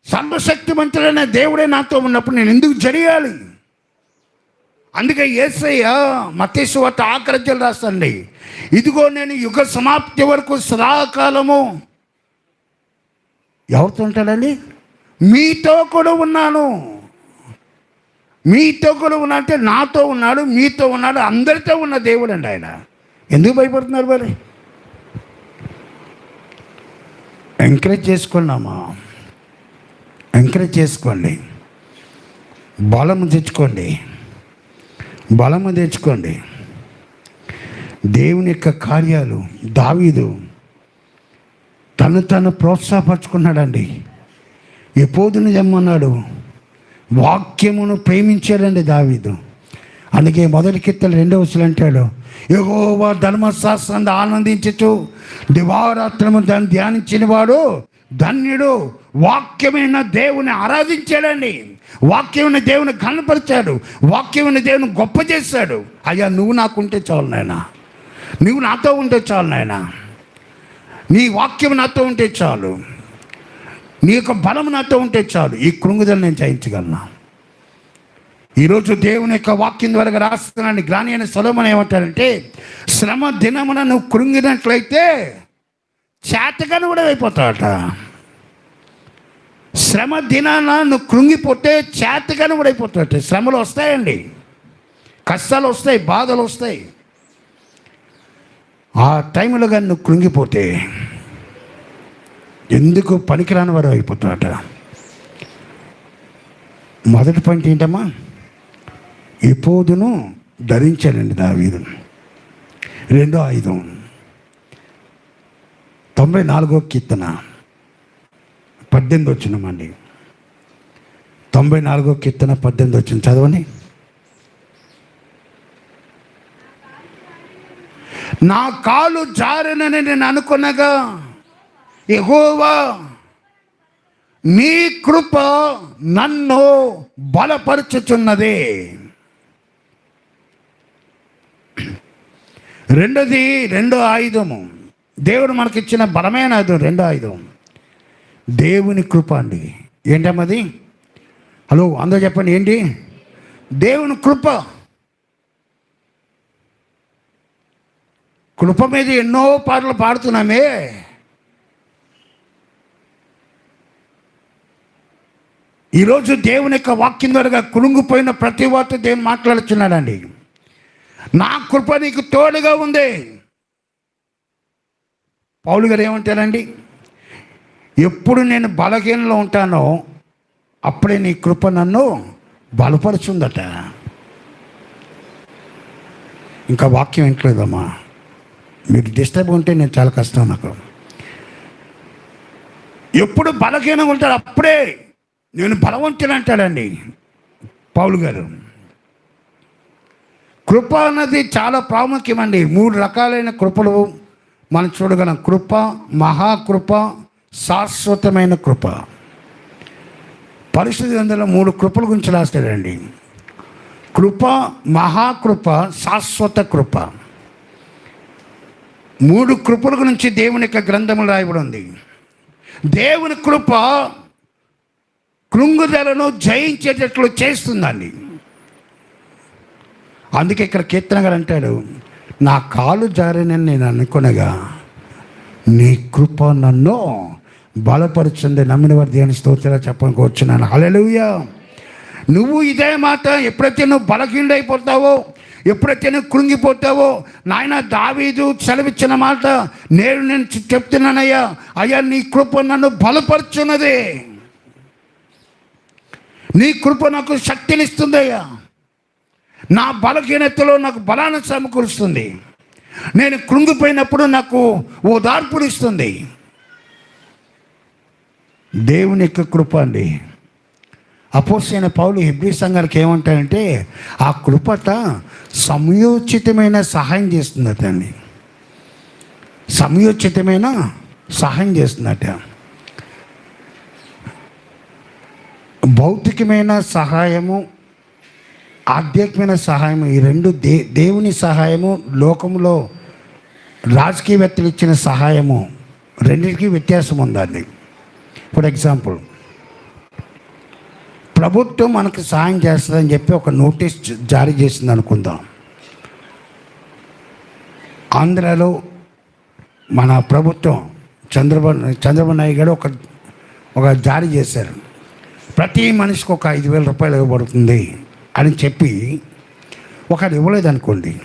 Speaker 1: సర్వశక్తిమంతుడైన దేవుడే నాతో ఉన్నప్పుడు నేను ఎందుకు జరిగాలి? అందుకే యేసయ్య మత్తయి సువార్త ఆఖరి అధ్యాయం రాస్తాండి, ఇదిగో నేను యుగ సమాప్తి వరకు సదాకాలము ఎవరితో ఉంటాడండి? మీతో కూడా ఉన్నాను. మీతో కూడా ఉన్నా అంటే నాతో ఉన్నాడు, మీతో ఉన్నాడు, అందరితో ఉన్న దేవుడు అండి ఆయన. ఎందుకు భయపడుతున్నారు మరి? ఎంకరేజ్ చేసుకున్నామా? ఎంకరేజ్ చేసుకోండి, బలము తెచ్చుకోండి, బలము తెచ్చుకోండి. దేవుని యొక్క కార్యాలు దావీదు తను ప్రోత్సాహపరచుకున్నాడండి. ఎపోదుని తెమ్మన్నాడు, వాక్యమును ప్రేమించాడండి దావీదు. అందుకే మొదటి కీర్తన 2వ వచనం అంటాడు, యెహోవా ధర్మశాస్త్రాన్ని ఆనందించుచు దివారాత్రము దాన్ని ధ్యానించిన వాడు ధన్యుడు. వాక్యమైన దేవుని ఆరాధించాడండి, వాక్యమైన దేవుని కనపరిచాడు, వాక్యమైన దేవుని గొప్ప చేశాడు. అయ్యా నువ్వు నాకుంటే చాలు నాయనా, నువ్వు నాతో ఉంటే చాలు నాయనా, నీ వాక్యం నాతో ఉంటే చాలు, నీ యొక్క బలం నాతో ఉంటే చాలు, ఈ కృంగుదల నేను జయించగలను. ఈరోజు దేవుని యొక్క వాక్యం ద్వారా రాస్తున్నాను. జ్ఞాని అయిన సొలొమోను ఏమంటారంటే, శ్రమ దినమున నువ్వు కృంగినట్లయితే చేతగాను కూడా అయిపోతావట. శ్రమ దినాన నువ్వు కృంగిపోతే చేతగాను కూడా అయిపోతావట. శ్రమలు వస్తాయండి, కష్టాలు వస్తాయి, బాధలు వస్తాయి. ఆ టైంలో కానీ నువ్వు కృంగిపోతే ఎందుకు పనికిరాని వారు అయిపోతాడట. మొదటి పాయింట్ ఏంటమ్మా? ఎపోదును ధరించాడండి దావీదు. రెండో ఆయుధం 94వ కీర్తన 18 వచ్చినమండి. 94వ కీర్తన 18 వచ్చిన చదవని. నా కాలు జారినని నేను అనుకునగా యెహోవా నీ కృప నన్ను బలపరచుచున్నదే. రెండో ఆయుధము, దేవుడు మనకిచ్చిన బలమైన ఆయుధం, రెండో ఆయుధం దేవుని కృప అండి. ఏంటమ్మది? హలో, అందరూ చెప్పండి, ఏంటి? దేవుని కృప. కృప మీద ఎన్నో పాటలు పాడుతున్నామే. ఈరోజు దేవుని యొక్క వాక్యం ద్వారా కులుంగిపోయిన ప్రతి వారితో దేవుని మాట్లాడుతున్నాడండి. నా కృప నీకు తోడుగా ఉంది. పౌలు గారు ఏమంటారండి? ఎప్పుడు నేను బలహీనలో ఉంటానో అప్పుడే నీ కృప నన్ను బలపరుచుందట. ఇంకా వాక్యం వింటలేదమ్మా, మీరు డిస్టర్బ్ ఉంటే నేను చాలా కష్టం నాకు. ఎప్పుడు బలహీనంగా ఉంటాడు అప్పుడే నేను బలవంతుని అంటాడండి పౌలు గారు. కృప అన్నది చాలా ప్రాముఖ్యమండి. 3 రకాలైన కృపలు మనం చూడగలం. కృప, మహాకృప, శాశ్వతమైన కృప. పరిశుద్ధ గ్రంథంలో 3 కృపల గురించి రాస్తాడండి. కృప, మహాకృప, శాశ్వత కృప. 3 కృపల గురించి దేవుని యొక్క గ్రంథంలో రాయబడి ఉంది. దేవుని కృప కృంగుదలను జయించేటట్లు చేస్తుందండి. అందుకే ఇక్కడ కీర్తన గారు అంటాడు, నా కాలు జారినని నేను అనుకునగా నీ కృప నన్ను బలపరుచుంది. నమ్మిన వారి దేవుని స్తోత్రాలు చెప్పనుకోవచ్చున్నాను. హల్లెలూయా. నువ్వు ఇదే మాట, ఎప్పుడైతే నువ్వు బలహీనుడైపోతావో, ఎప్పుడైతే నువ్వు కృంగిపోతావో, నాయన దావీదు సెలవిచ్చిన మాట నేను చెప్తున్నానయ్యా, అయ్యా నీ కృప నన్ను బలపరుచున్నది, నీ కృప నాకు శక్తినిస్తుందయ్యా, నా బలహీనతలో నాకు బలాన్ని సమకూరుస్తుంది, నేను కృంగిపోయినప్పుడు నాకు ఓదార్పునిస్తుంది. దేవుని యొక్క కృప అండి. అపోస్తలుడైన పౌలు హెబ్రీ సంఘానికి ఏమంటాడంటే, ఆ కృపత సమయోచితమైన సహాయం చేస్తుందట అండి. సమయోచితమైన సహాయం చేస్తుందట. భౌతికమైన సహాయము, ఆధ్యాత్మికమైన సహాయము, ఈ రెండు దేవుని సహాయము, లోకంలో రాజకీయవేత్తలు ఇచ్చిన సహాయము, రెండింటికి వ్యత్యాసం ఉందండి. ఫర్ ఎగ్జాంపుల్, ప్రభుత్వం మనకు సహాయం చేస్తుందని చెప్పి ఒక నోటీస్ జారీ చేసింది అనుకుందాం. ఆంధ్రాలో మన ప్రభుత్వం చంద్రబాబు నాయుడు గారు ఒక జారీ చేశారు. ప్రతి మనిషికి ఒక 5,000 రూపాయలు ఇవ్వబడుతుంది అని చెప్పి ఒకరు ఇవ్వలేదనుకోండి,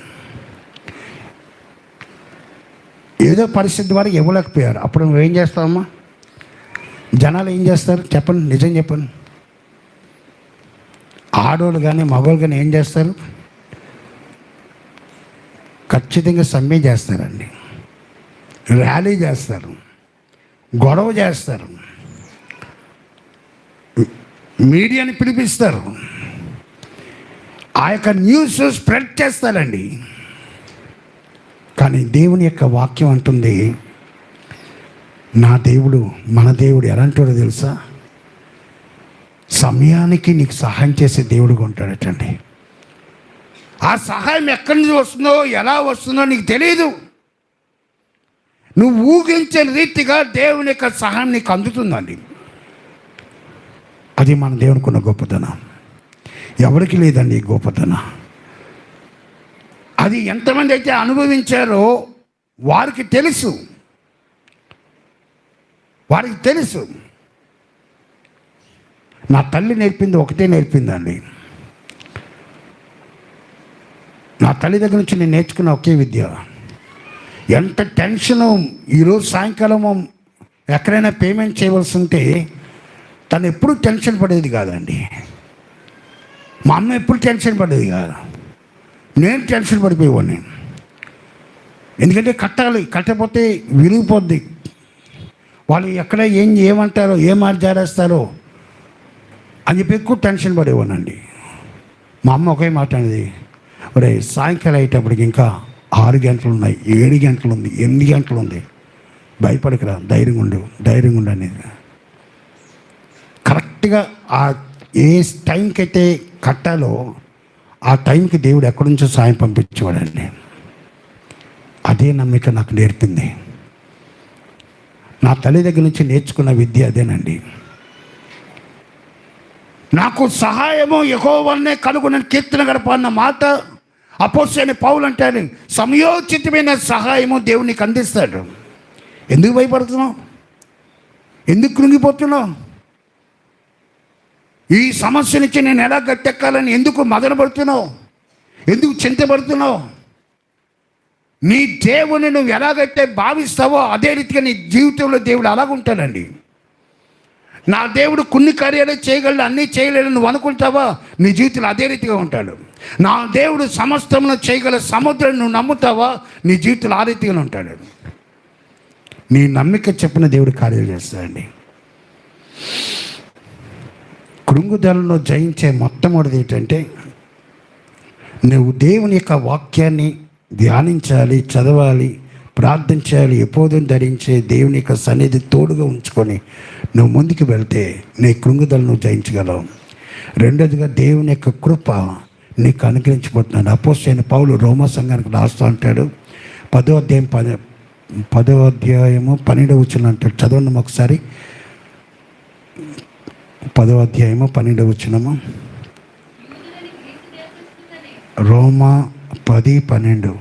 Speaker 1: ఏదో పరిస్థితి వారికి ఇవ్వలేకపోయారు. అప్పుడు నువ్వు ఏం చేస్తావమ్మా? జనాలు ఏం చేస్తారు చెప్పండి, నిజం చెప్పండి. ఆడవాళ్ళు కానీ మగవాళ్ళు కానీ ఏం చేస్తారు? ఖచ్చితంగా సమ్మె చేస్తారండి, ర్యాలీ చేస్తారు, గొడవ చేస్తారు, మీడియాని పిలిపిస్తారు, ఆ యొక్క న్యూస్ స్ప్రెడ్ చేస్తారండి. కానీ దేవుని యొక్క వాక్యం అంటుంది, నా దేవుడు, మన దేవుడు ఎలాంటివాడో తెలుసా? సమయానికి నీకు సహాయం చేసే దేవుడుగా ఉంటాడటండి. ఆ సహాయం ఎక్కడి నుంచి వస్తుందో, ఎలా వస్తుందో నీకు తెలియదు. నువ్వు ఊహించే రీతిగా దేవుని యొక్క సహాయం నీకు అందుతుందండి. అది మన దేవునికి ఉన్న గొప్పతనం. ఎవరికి లేదండి ఈ గొప్పతనం. అది ఎంతమంది అయితే అనుభవించారో వారికి తెలుసు, వారికి తెలుసు. నా తల్లి నేర్పింది ఒకటే నేర్పిందండి. నా తల్లి దగ్గర నుంచి నేను నేర్చుకున్న ఒకే విద్య. ఎంత టెన్షను, ఈరోజు సాయంకాలము ఎక్కడైనా పేమెంట్ చేయవలసి ఉంటే తను ఎప్పుడు టెన్షన్ పడేది కాదండి. మా అమ్మ ఎప్పుడు టెన్షన్ పడేది కాదు, నేను టెన్షన్ పడిపోయేవాడిని. ఎందుకంటే కట్టాలి, కట్టకపోతే విరిగిపోద్ది, వాళ్ళు ఎక్కడ ఏమంటారో, ఏం జారేస్తారో అని చెప్పి ఎక్కువ టెన్షన్ పడేవాడినండి. మా అమ్మ ఒకే మాట అనేది, ఒరే సాయంకాలం అయ్యేటప్పటికి ఇంకా 6 గంటలు ఉన్నాయి, 7 గంటలు ఉంది, 8 గంటలు ఉంది, భయపడకరా, ధైర్యంగా ఉండు అనేది. కరెక్ట్గా ఆ ఏ టైంకి అయితే కట్టాలో ఆ టైంకి దేవుడు ఎక్కడి నుంచో సాయం పంపించేవాడండి. అదే నమ్మిక నాకు నేర్పింది. నా తల్లి దగ్గర నుంచి నేర్చుకున్న విద్య అదేనండి. నాకు సహాయము యెహోవానే కలుగునని కీర్తన గడపన్న మాట అపోస్తలుడైన పౌలు అంటాడు. సమయోచితమైన సహాయము దేవునికి అందిస్తాడు. ఎందుకు భయపడుతున్నావు? ఎందుకు కృంగిపోతున్నావు? ఈ సమస్య నుంచి నేను ఎలా గట్టెక్కాలని ఎందుకు మదనపడుతున్నావు? ఎందుకు చింతపడుతున్నావు? నీ దేవుని నువ్వు ఎలాగైతే భావిస్తావో అదే రీతిగా నీ జీవితంలో దేవుడు అలాగుంటాడండి. నా దేవుడు కొన్ని కార్యాలు చేయగలడు, అన్నీ చేయలేడు నువ్వు అనుకుంటావా? నీ జీవితంలో అదే రీతిగా ఉంటాడు. నా దేవుడు సమస్తమును చేయగల సముద్రం నువ్వు నమ్ముతావా? నీ జీవితంలో ఆ రీతిగానే ఉంటాడు. నీ నమ్మిక చెప్పిన దేవుడు కార్యాలు చేస్తాడండి. కృంగుదలను జయించే మొట్టమొదటిది ఏంటంటే, నువ్వు దేవుని యొక్క వాక్యాన్ని ధ్యానించాలి, చదవాలి, ప్రార్థించాలి. ఎప్పుడూ ధరించే దేవుని యొక్క సన్నిధి తోడుగా ఉంచుకొని నువ్వు ముందుకు వెళ్తే నీ కృంగుదలను జయించగలవు. రెండోదిగా దేవుని యొక్క కృప నీకు అనుగ్రహించిపోతున్నాడు. అపోస్తలుడైన పౌలు రోమా సంఘానికి రాస్తూ అంటాడు, 10వ అధ్యాయము 12వ వచనం అంటాడు. చదవండి ఒకసారి. 10వ అధ్యాయము 12వ వచనము. రోమా 10:12.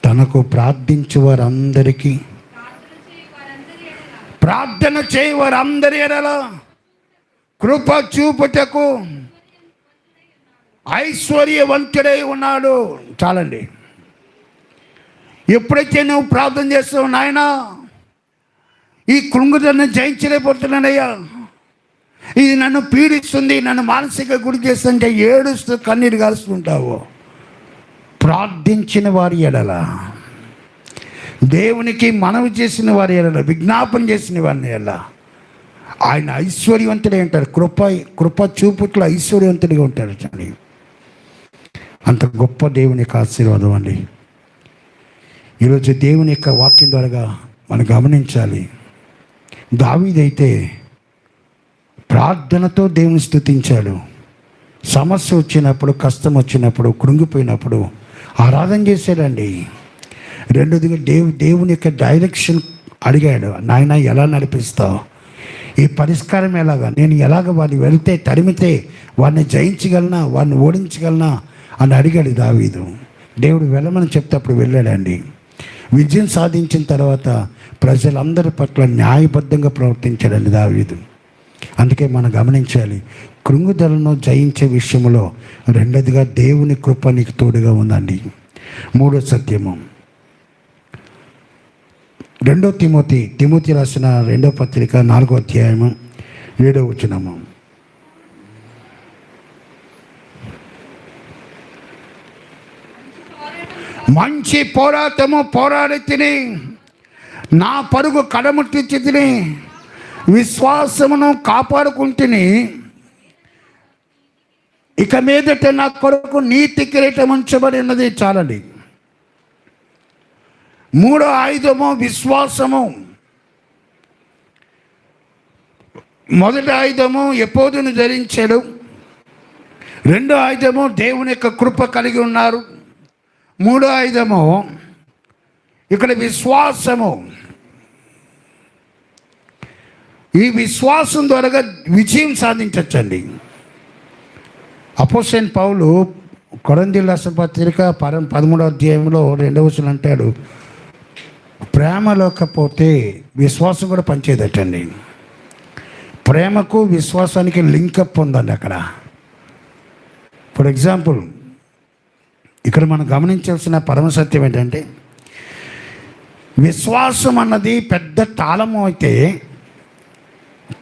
Speaker 1: తనకు ప్రార్థించు వారందరికీ ప్రార్థన చేయి వారందరి ఎడల కృప చూపుటకు ఐశ్వర్యవంతుడై ఉన్నాడు. చాలండి. ఎప్పుడైతే నువ్వు ప్రార్థన చేస్తావు, నాయనా ఈ కృంగుదలను జయించలేకపోతున్నానయ్యా, ఇది నన్ను పీడిస్తుంది, నన్ను మానసిక గురి చేస్తుంటే ఏడుస్తూ కన్నీరు కాల్చుకుంటావు. ప్రార్థించిన వారి ఎడల, దేవునికి మనవి చేసిన వారి ఎడల, విజ్ఞాపన చేసిన వారిని ఎడల ఆయన ఐశ్వర్యవంతుడే ఉంటారు. కృప చూపుట్లో ఐశ్వర్యవంతుడిగా ఉంటారు. చూడండి, అంత గొప్ప దేవుని యొక్క ఆశీర్వాదం అండి. ఈరోజు దేవుని యొక్క వాక్యం ద్వారా మనం గమనించాలి. దావీదైతే ప్రార్థనతో దేవుని స్తుతించాడు. సమస్య వచ్చినప్పుడు, కష్టం వచ్చినప్పుడు, కృంగిపోయినప్పుడు ఆరాధన చేశాడండి. రెండోదిగా దేవుని యొక్క డైరెక్షన్ అడిగాడు. నాయన ఎలా నడిపిస్తావు? ఈ పరిష్కారం ఎలాగా? నేను ఎలాగ వాడిని వెళ్తే, తరిమితే వాడిని జయించగలనా, వాడిని ఓడించగలనా అని అడిగాడు దావీదు. దేవుడు వెళ్ళమని చెప్తే అప్పుడు వెళ్ళాడండి. విజయం సాధించిన తర్వాత ప్రజలందరి పట్ల న్యాయబద్ధంగా ప్రవర్తించాడండి దావీదు. అందుకే మనం గమనించాలి, కృంగుదలను జయించే విషయంలో రెండోదిగా దేవుని కృప నీకు తోడుగా ఉందండి. మూడో సత్యము 2 తిమోతి రాసిన 2వ పత్రిక 4వ అధ్యాయము 7వ వచనము. మంచి పోరాటము పోరాడి తిని నా పరుగు కడముట్టించి తిని విశ్వాసమును కాపాడుకుంటుని ఇక మీదట నా కొరకు నీతి కిరీటం ఉంచబడి ఉన్నది. చాలండి. మూడో ఆయుధము విశ్వాసము. మొదటి ఆయుధము ఎపోదును ధరించాడు. రెండో ఆయుధము దేవుని యొక్క కృప కలిగి ఉన్నారు. మూడో ఆయుధము ఇక్కడ విశ్వాసము. ఈ విశ్వాసం ద్వారా విజయం సాధించవచ్చండి. అపోస్తలుడైన పౌలు కొరింథీయులకు రాసిన పత్రిక 13వ అధ్యాయంలో 2వ వచనం అంటాడు, ప్రేమ లేకపోతే విశ్వాసం కూడా పనిచేయదటండి. ప్రేమకు విశ్వాసానికి లింకప్ ఉందండి అక్కడ. ఫర్ ఎగ్జాంపుల్, ఇక్కడ మనం గమనించాల్సిన పరమ సత్యం ఏంటంటే, విశ్వాసం అన్నది పెద్ద తాళము అయితే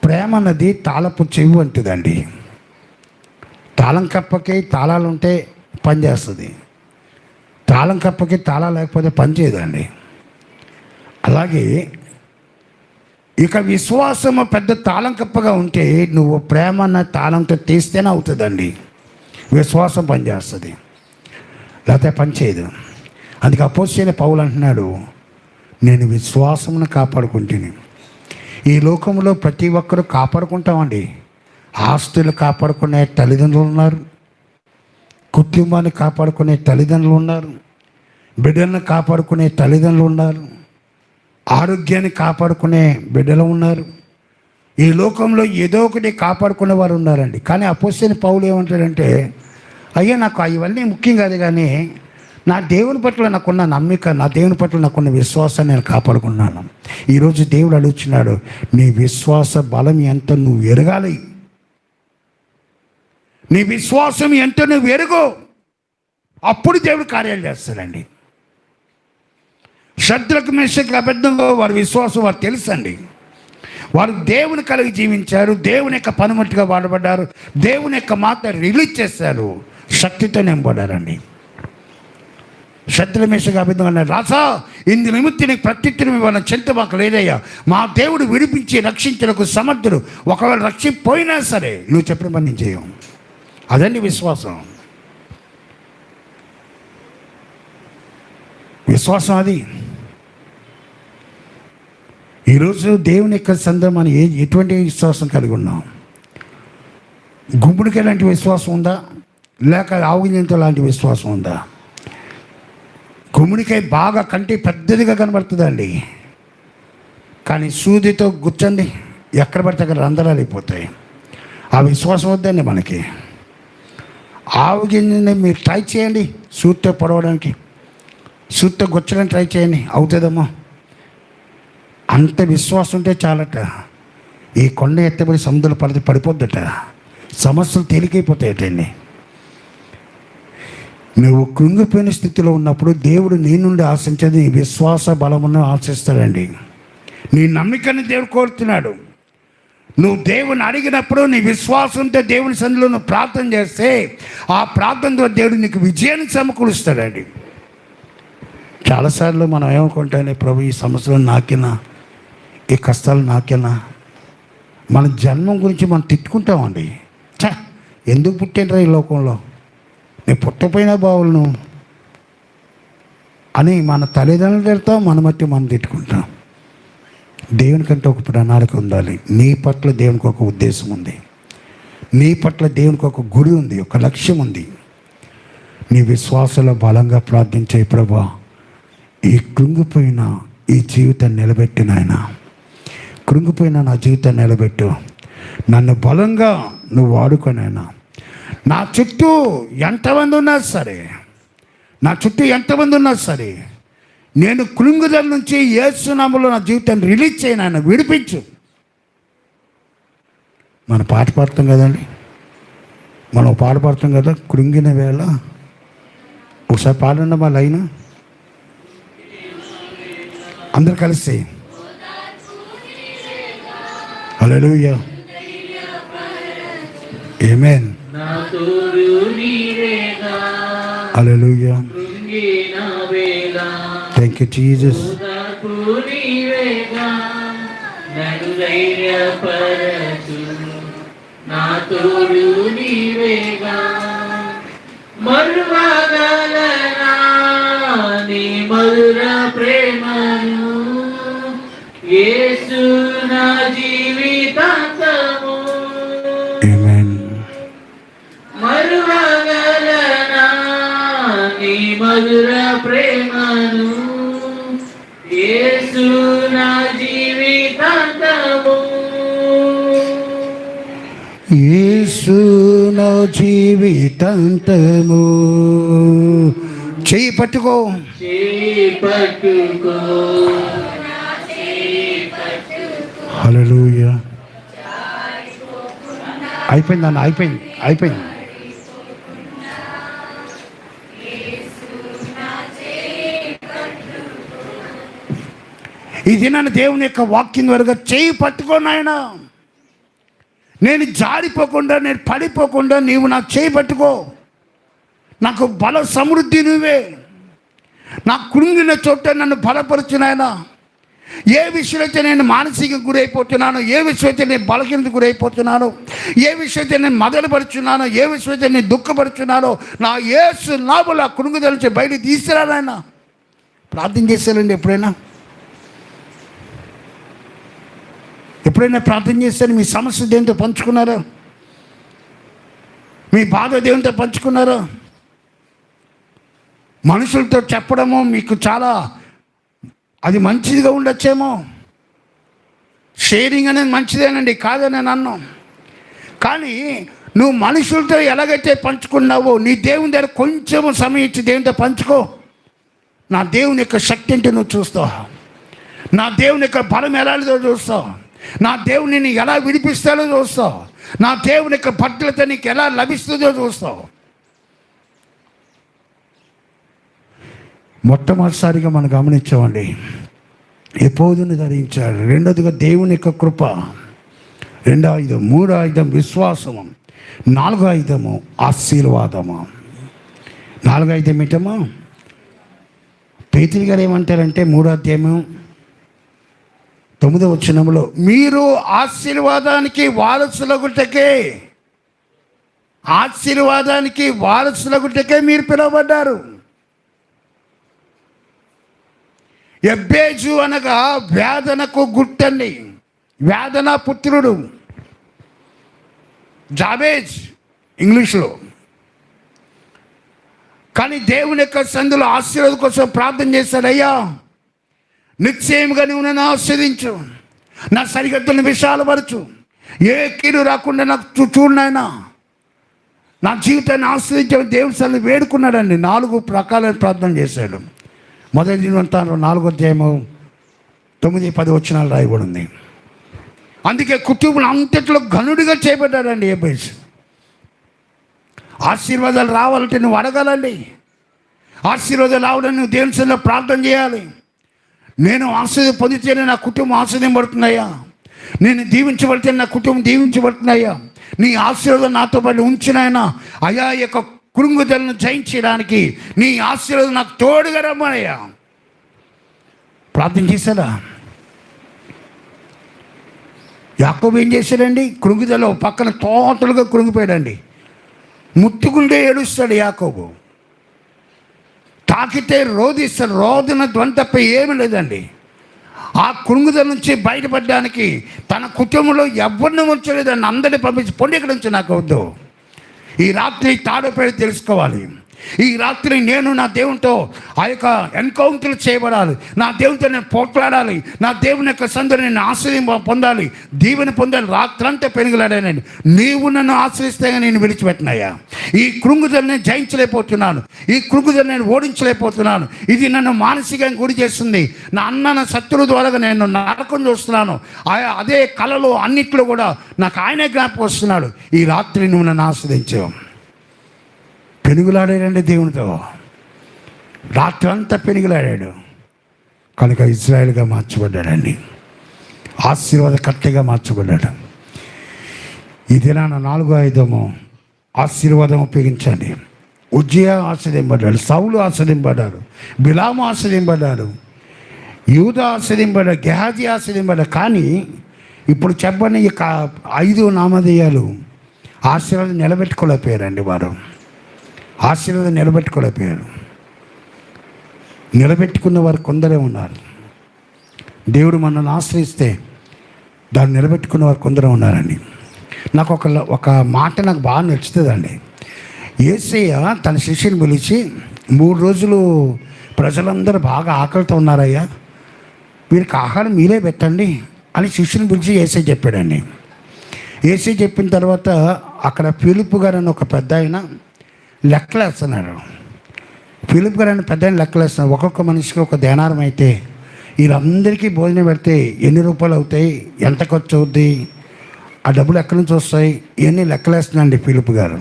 Speaker 1: ప్రేమ అన్నది తాళపు చెవి వంటిదండి. తాళం కప్పకి తాళాలు ఉంటే పనిచేస్తుంది, తాళం కప్పకి తాళాలు లేకపోతే పనిచేయదండి. అలాగే ఇక విశ్వాసము పెద్ద తాళం కప్పగా ఉంటే నువ్వు ప్రేమ అన్న తాళంతో తీస్తేనే అవుతుందండి. విశ్వాసం పనిచేస్తుంది, లేకపోతే పనిచేయదు. అందుకే అపోస్తలుడైన పౌలు అంటున్నాడు, నేను విశ్వాసమును కాపాడుకుంటుని. ఈ లోకంలో ప్రతి ఒక్కరూ కాపాడుకుంటామండి. ఆస్తులు కాపాడుకునే తల్లిదండ్రులు ఉన్నారు, కుటుంబాన్ని కాపాడుకునే తల్లిదండ్రులు ఉన్నారు, బిడ్డలను కాపాడుకునే తల్లిదండ్రులు ఉన్నారు, ఆరోగ్యాన్ని కాపాడుకునే బిడ్డలు ఉన్నారు. ఈ లోకంలో ఏదో ఒకటి కాపాడుకునే వారు ఉన్నారండి. కానీ అపోస్తలుడైన పౌలు ఏమంటాడంటే, అయ్యా నాకు ఇవన్నీ ముఖ్యం కాదు, కానీ నా దేవుని పట్ల నాకున్న నమ్మిక, నా దేవుని పట్ల నాకున్న విశ్వాసాన్ని నేను కాపాడుకున్నాను. ఈరోజు దేవుడు అడుగుతున్నాడు, నీ విశ్వాస బలం ఎంత నువ్వు ఎరగాలి. నీ విశ్వాసం ఎంత నువ్వు ఎరుగు, అప్పుడు దేవుడు కార్యాలు చేస్తాడండి. శద్రకు, మేషకు, అబేద్నెగో వారి విశ్వాసం వారు తెలుసండి. వారు దేవుని కలిగి జీవించారు, దేవుని యొక్క పనిముట్టుగా వాడబడ్డారు, దేవుని యొక్క మాట రిలీజ్ చేశారు, శక్తితో నింపబడ్డారండి. శద్రకు, మేషకు, అబేద్నెగో అన్నారు, రాసా ఇందు నిమిత్తి నీకు ప్రత్యుత్తరం ఇవ్వాలని చింత మాకు లేదయ్యా, మా దేవుడు విడిపించి రక్షించడానికి సమర్థుడు. ఒకవేళ రక్షిపోయినా సరే నువ్వు చెప్పిన పని నేను చేయం. అదండి విశ్వాసం. విశ్వాసం అది. ఈరోజు దేవుని యొక్క సందర్భం మనం ఎటువంటి విశ్వాసం కలిగి ఉన్నాం? గుంపుడికి లాంటి విశ్వాసం ఉందా, లేక ఆవుగింజంతో లాంటి విశ్వాసం ఉందా? గుమ్మడికాయ బాగా కంటి పెద్దదిగా కనబడుతుందండి, కానీ సూదితో గుచ్చండి ఎక్కడ పడితే అక్కడ రంధ్రాలు అయిపోతాయి. ఆ విశ్వాసం వద్దండి మనకి. ఆవుగింజని మీరు ట్రై చేయండి, సూదితో పొడవడానికి, సూదితో గుచ్చడానికి ట్రై చేయండి, అవుతుందమ్మా. అంత విశ్వాసం ఉంటే చాలట. ఈ కొండ ఎత్తబడి సముద్రంలో పడిపోద్దట, సమస్యలు తేలికైపోతాయటండి. నువ్వు కృంగిపోయిన స్థితిలో ఉన్నప్పుడు దేవుడు నీ నుండి ఆశించేది నీ విశ్వాస బలమును ఆశిస్తాడండి. నీ నమ్మికని దేవుడు కోరుతున్నాడు. నువ్వు దేవుని అడిగినప్పుడు నీ విశ్వాసంతో దేవుని సన్నిధిలో నువ్వు ప్రార్థన చేస్తే ఆ ప్రార్థనతో దేవుడు నీకు విజయాన్ని సమకూరుస్తాడండి. చాలాసార్లు మనం ఏమనుకుంటానే, ప్రభు ఈ సమస్యలు నాకేనా, ఈ కష్టాలు నాకేనా, మన జన్మం గురించి మనం తిట్టుకుంటామండి. ఎందుకు పుట్టినరా ఈ లోకంలో, నేను పుట్టపోయినా బావులను అని మన తల్లిదండ్రులు తిడతాం, మన మట్టి మనం తిట్టుకుంటాం. దేవునికంటే ఒక ప్రణాళిక ఉండాలి. నీ పట్ల దేవునికి ఒక ఉద్దేశం ఉంది, నీ పట్ల దేవునికి ఒక గురి ఉంది, ఒక లక్ష్యం ఉంది. నీ విశ్వాసంలో బలంగా ప్రార్థించే, ప్రభా ఈ కృంగిపోయిన ఈ జీవితాన్ని నిలబెట్టిన ఆయన, కృంగిపోయిన నా జీవితాన్ని నిలబెట్టు, నన్ను బలంగా నువ్వు వాడుకొనైనా. నా చుట్టూ ఎంతమంది ఉన్నా సరే, నా చుట్టూ ఎంతమంది ఉన్నా సరే, నేను కృంగుదల నుంచి యేసు నామములో నా జీవితాన్ని రిలీజ్ చేయను, ఆయన విడిపించు. మన పాట పాడతాం కదండి, మనం పాట పాడతాం కదా, కృంగిన వేళ. ఒకసారి పాడండి మా లైన్ అందరు కలిసి. హల్లెలూయా, ఆమేన్, హల్లెలూయా, థ్యాంక్ యూ జీసస్.
Speaker 2: మరువగలనా నీ మధుర ప్రేమను, యేసు నా జీవితాంతము. మరువగలనా నీ మధుర ప్రేమను, యేసు నా జీవితాంతము.
Speaker 1: యేసు నా జీవితాంతము. చెయ్యి పట్టుకో,
Speaker 2: చెయ్యి పట్టుకో.
Speaker 1: హల్లెలూయా. అయిపోయింది అన్న, అయిపోయింది, అయిపోయింది. ఇది నన్ను దేవుని యొక్క వాక్యం వరకు చేయి పట్టుకోను ఆయన. నేను జారిపోకుండా, నేను పడిపోకుండా నీవు నాకు చేయి పట్టుకో. నాకు బల సమృద్ధి నువ్వే. నా కృంగిన చోట నన్ను బలపరచు నాయన. ఏ విషయమైతే నేను మానసిక గురైపోతున్నాను, ఏ విషయమైతే నేను బలహీనత గురైపోతున్నాను, ఏ విషయమైతే నేను మొదలుపరుచున్నానో, ఏ విషయమైతే నేను దుఃఖపరుచున్నానో, నా యేసు నామములో ఆ కృంగుదల నుంచి బయటికి తీసుకురా నాయన. ప్రార్థన చేశారండి ఎప్పుడైనా ప్రార్థన చేశారు? మీ సమస్య దేవునితో పంచుకున్నారా? మీ బాధ దేవునితో పంచుకున్నారా? మనుషులతో చెప్పడము మీకు చాలా అది మంచిదిగా ఉండొచ్చేమో, షేరింగ్ అనేది మంచిదేనండి, కాదని నేను అన్నాను. కానీ నువ్వు మనుషులతో ఎలాగైతే పంచుకున్నావో నీ దేవుని దగ్గర కొంచెం సమయం ఇచ్చి దేవునితో పంచుకో. నా దేవుని యొక్క శక్తి ఏంటి నువ్వు చూస్తావు, నా దేవుని యొక్క బలం ఎలాంటిదో చూస్తావు, నా దేవుని ఎలా విడిపిస్తాడో చూస్తావు, నా దేవుని యొక్క భద్రత నీకు ఎలా లభిస్తుందో చూస్తావు. మొట్టమొదటిసారిగా మనం గమనించామండి, ఎపోదుని ధరించాడు. రెండోదిగా దేవుని యొక్క కృప, రెండో ఆయుధం. మూడో ఆయుధం విశ్వాసము. నాలుగో ఆయుధము ఆశీర్వాదము. నాలుగో ఆయుధం ఏంటమ్మా? పేతురు గారు ఏమంటారంటే 3వ అధ్యాయము 9వ వచనంలో, మీరు ఆశీర్వాదానికి వారసులగుటకే, ఆశీర్వాదానికి వారసులగుటకే మీరు పిలువబడ్డారు. ఎబ్బేజు అనగా వేదనకు గుట్టండి, వేదన పుత్రుడు, జాబేజ్ ఇంగ్లీష్లో. కానీ దేవుని యొక్క సందులో ఆశీర్వాదం కోసం ప్రార్థన చేశాడు. అయ్యా, నిశ్చయముగా నువ్వు నన్ను ఆశీర్వదించు, నా సరిహద్దులను విశాలపరచు, ఏ కీడు రాకుండా నాకు చూడనైనా నా జీవితాన్ని ఆశీర్వదించమని దేవుని సన్నిధిలో వేడుకున్నాడండి. 4 రకాలైన ప్రార్థన చేశాడు. మొదటి దినవృత్తాంతం 4వ అధ్యాయము 9-10 వచనాలు రాయబడింది. అందుకే కుటుంబం అంతట్లో ఘనుడిగా చేయబడ్డాడండి ఎబ్బేజు. ఆశీర్వాదాలు రావాలంటే నువ్వు అడగాలండి. ఆశీర్వాదాలు రావాలని నువ్వు దేవుని సన్నిధిలో ప్రార్థన చేయాలి. నేను ఆశీర్వాదం పొందితేనే నా కుటుంబం ఆశీర్వదించబడుతున్నాయా, నేను దీవించబడితే నా కుటుంబం దీవించబడుతున్నాయా, నీ ఆశీర్వాదం నాతో పాటు ఉంచినాయనా, అయా యొక్క కృంగుదలను జయించడానికి నీ ఆశీర్వాదం నాకు తోడుగా రమ్మనయ్యా. ప్రార్థన చేశాడా? యాకోబు ఏం చేశాడండి? కృంగుదల పక్కన టోటల్గా కృంగిపోయాడండి. ముట్టుకుంటే ఏడుస్తాడు యాకోబు, తాకితే రోధిస్తాడు. రోదన ధ్వని తప్ప ఏమీ లేదండి. ఆ కృంగుదల నుంచి బయటపడడానికి తన కుటుంబంలో ఎవరిని ఉంచలేదండి. అందరినీ పంపించి పొండి ఇక్కడ నుంచి నాకు వద్దు. ఈ రాత్రి తాడోపేడ తెలుసుకోవాలి. ఈ రాత్రి నేను నా దేవునితో ఆ యొక్క ఎన్కౌంటర్ చేయబడాలి. నా దేవునితో నేను పోట్లాడాలి. నా దేవుని యొక్క సందుని నేను ఆశ్రయం పొందాలి, దీవెని పొందాలి. రాత్రంతా పెనుగులాడానండి. నీవు నన్ను ఆశ్రయిస్తే నేను విడిచిపెట్టినాయా? ఈ కృంగుదలను నేను జయించలేకపోతున్నాను, ఈ కృంగుదలను నేను ఓడించలేకపోతున్నాను. ఇది నన్ను మానసికంగా గురి చేస్తుంది. నా అన్న శత్రువు ద్వారా నేను నరకం చూస్తున్నాను. అదే కళలో అన్నిట్లో కూడా నాకు ఆయనే జ్ఞాపకం వస్తున్నాడు. ఈ రాత్రి నువ్వు నన్ను ఆశ్రయించావు. పెనుగులాడాడండి దేవునితో, రాత్రి అంతా పెనుగులాడాడు. కనుక ఇజ్రాయేల్గా మార్చబడ్డాడండి, ఆశీర్వాదకర్తగా మార్చబడ్డాడు. ఇదేనా 4వ ఆయుధము ఆశీర్వాదం ఉపయోగించండి. ఉజ్జియా ఆశ్రయింపడ్డాడు, సౌలు ఆశ్రయింపడ్డాడు, బిలాము ఆశ్రయింపడ్డాడు, యూదా ఆశ్రయింపడ్డాడు, గెహాజీ ఆశ్రయింపడ్డాడు. కానీ ఇప్పుడు చెప్పని 5 నామధేయాలు ఆశీర్వాదం నిలబెట్టుకోలేకపోయారండి. వారు ఆశీర్వాదం నిలబెట్టుకోలేకపోయారు. నిలబెట్టుకున్న వారు కొందరే ఉన్నారు. దేవుడు మనల్ని ఆశ్రయిస్తే దాన్ని నిలబెట్టుకున్న వారు కొందరే ఉన్నారండి. నాకు ఒక మాట నాకు బాగా నచ్చుతుందండి. యేసయ్య తన శిష్యుని పిలిచి 3 రోజులు ప్రజలందరూ బాగా ఆకలితో ఉన్నారయ్యా, వీరికి ఆహారం మీరే పెట్టండి అని శిష్యుని పిలిచి యేసయ్య చెప్పాడండి. యేసయ్య చెప్పిన తర్వాత అక్కడ ఫిలిప్పు గారు అని ఒక పెద్ద ఆయన లెక్కలేస్తున్నాడు. ఫిలిప్ గారు అని పెద్ద ఆయన లెక్కలేస్తున్నాడు. ఒక్కొక్క మనిషికి ఒక దేనారం అయితే వీళ్ళందరికీ భోజనం పెడితే ఎన్ని రూపాయలు అవుతాయి, ఎంత ఖర్చు అవుద్ది, ఆ డబ్బులు ఎక్కడి నుంచి వస్తాయి, ఇవన్నీ లెక్కలేస్తున్నాండి ఫిలిప్ గారు.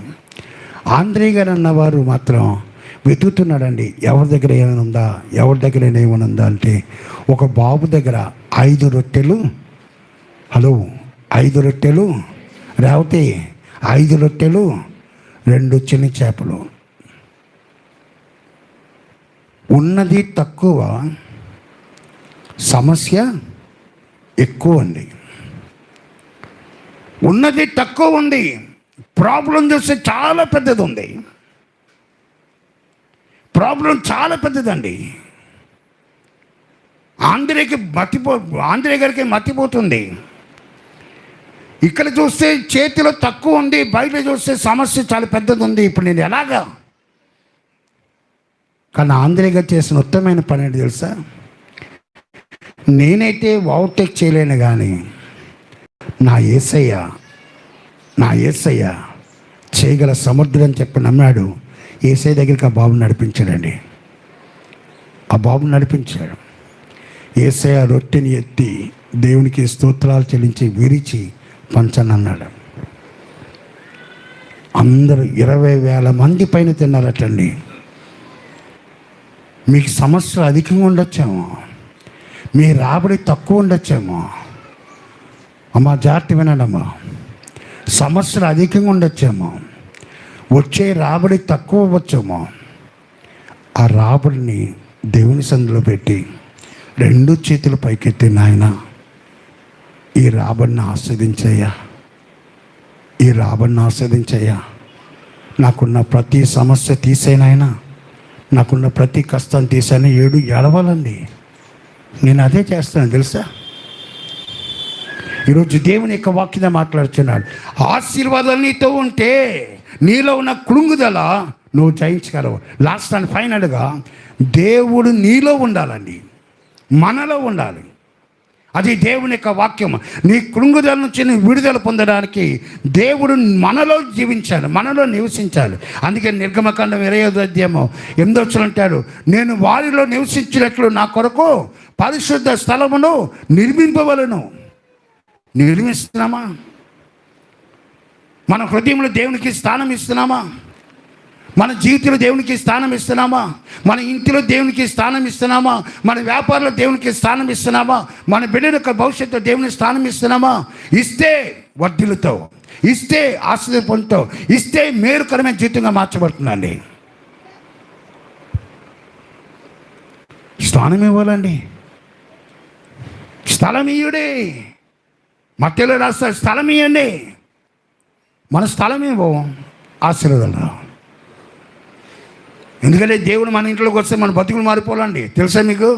Speaker 1: ఆంధ్రే గారు అన్నవారు మాత్రం వెతుకుతున్నాడండి, ఎవరి దగ్గర ఏమైనా ఉందా, ఎవరి దగ్గర ఏమైనా ఉందా అంటే ఒక బాబు దగ్గర 5 రొట్టెలు, 5 రొట్టెలు, రేవతి 5 రొట్టెలు, 2 చిన్న చేపలు. ఉన్నది తక్కువ, సమస్య ఎక్కువ అండి. ఉన్నది తక్కువ ఉంది, ప్రాబ్లం చూస్తే చాలా పెద్దది ఉంది. ప్రాబ్లం చాలా పెద్దదండి. ఆంధ్రే గారికి మతిపోతుంది. ఇక్కడ చూస్తే చేతిలో తక్కువ ఉంది, బయట చూస్తే సమస్య చాలా పెద్దది ఉంది. ఇప్పుడు నేను ఎలాగా? కానీ ఆంధ్రే గారు చేసిన ఉత్తమమైన పని ఏంటి తెలుసా? నేనైతే ఓవర్టేక్ చేయలేను, కానీ నా యేసయ్య చేయగల సమర్థుడు అని చెప్పి నమ్మాడు. యేసయ్య దగ్గరికి ఆ బాబుని నడిపించాడండి. ఆ బాబుని నడిపించాడు. యేసయ్య రొట్టెని ఎత్తి దేవునికి స్తోత్రాలు చెల్లించి విరిచి పంచనన్నాడు. అందరూ 20,000 మంది పైన తిన్నారటండి. మీకు సమస్యలు అధికంగా ఉండొచ్చేమో, మీ రాబడి తక్కువ ఉండొచ్చేమో. అమ్మా జాగ్రత్త వినండమ్మా, సమస్యలు అధికంగా ఉండొచ్చేమో, వచ్చే రాబడి తక్కువ అవ్వచ్చేమో. ఆ రాబడిని దేవుని సన్నిధిలో పెట్టి 2 చేతులు పైకెత్తి, నాయన ఈ రాబడిని ఆస్వాదించయ్యా, ఈ రాబడిని ఆస్వాదించయ్యా. నాకున్న ప్రతి సమస్య తీసేనాయనా, నాకున్న ప్రతి కష్టం తీసాను. ఏడవాలండి. నేను అదే చేస్తాను తెలుసా. ఈరోజు దేవుని యొక్క వాక్యం మాట్లాడుతున్నాడు. ఆశీర్వాదాలు నీతో ఉంటే నీలో ఉన్న కృంగుదల నువ్వు జయించగలవు. లాస్ట్ అండ్ ఫైనల్గా దేవుడు నీలో ఉండాలండి, మనలో ఉండాలి. అది దేవుని యొక్క వాక్యం. నీ కృంగుదల నుంచి నువ్వు విడుదల పొందడానికి దేవుడు మనలో జీవించాలి, మనలో నివసించాలి. అందుకే నిర్గమకాండం 25వ అధ్యాయం 8వ వచనం అంటాడు, నేను వారిలో నివసించినట్లు నా కొరకు పరిశుద్ధ స్థలమును నిర్మింపవలను. నిర్మిస్తున్నామా? మన హృదయంలో దేవునికి స్థానం ఇస్తున్నామా? మన జీవితంలో దేవునికి స్థానం ఇస్తున్నామా? మన ఇంటిలో దేవునికి స్థానం ఇస్తున్నామా? మన వ్యాపారంలో దేవునికి స్థానం ఇస్తున్నామా? మన బిడ్డల యొక్క భవిష్యత్తులో దేవునికి స్థానం ఇస్తున్నామా? ఇస్తే వర్ధిల్లుతావు, ఇస్తే ఆశ్రయ పొందుతావు, ఇస్తే మేలుకరమైన జీవితంగా మార్చబడుతుందండి. స్థానం ఇవ్వాలండి. స్థలం ఇయ్యుడే. మత్తయిలో రాస్తారు, స్థలం ఇవ్వండి. మన స్థలం ఇవ్వం, ఆశీర్వాదాలు. ఎందుకంటే దేవుడు మన ఇంట్లోకి వస్తే మన బతుకులు మారిపోవాలండి. తెలుసా మీకు?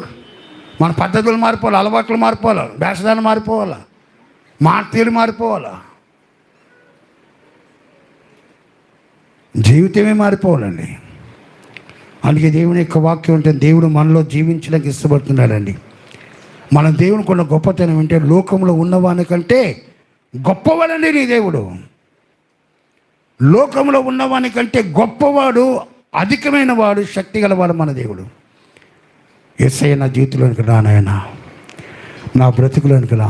Speaker 1: మన పద్ధతులు మారిపోవాలి, అలవాట్లు మారిపోవాలి, వేషధాలు మారిపోవాలా, మాట తీరు మారిపోవాలా, జీవితమే మారిపోవాలండి. అందుకే దేవుని యొక్క వాక్యం అంటే దేవుడు మనలో జీవించడానికి ఇష్టపడుతున్నాడండి. మన దేవునికి ఉన్న గొప్పతనం అంటే లోకంలో ఉన్నవానికంటే గొప్పవాడండి నీ దేవుడు. లోకంలో ఉన్నవానికంటే గొప్పవాడు, అధికమైన వాడు, శక్తి గలవాడు మన దేవుడు. యేసయ్య నా జీవితంలోనికి రా నాయనా, నా బ్రతుకులోనికి రా.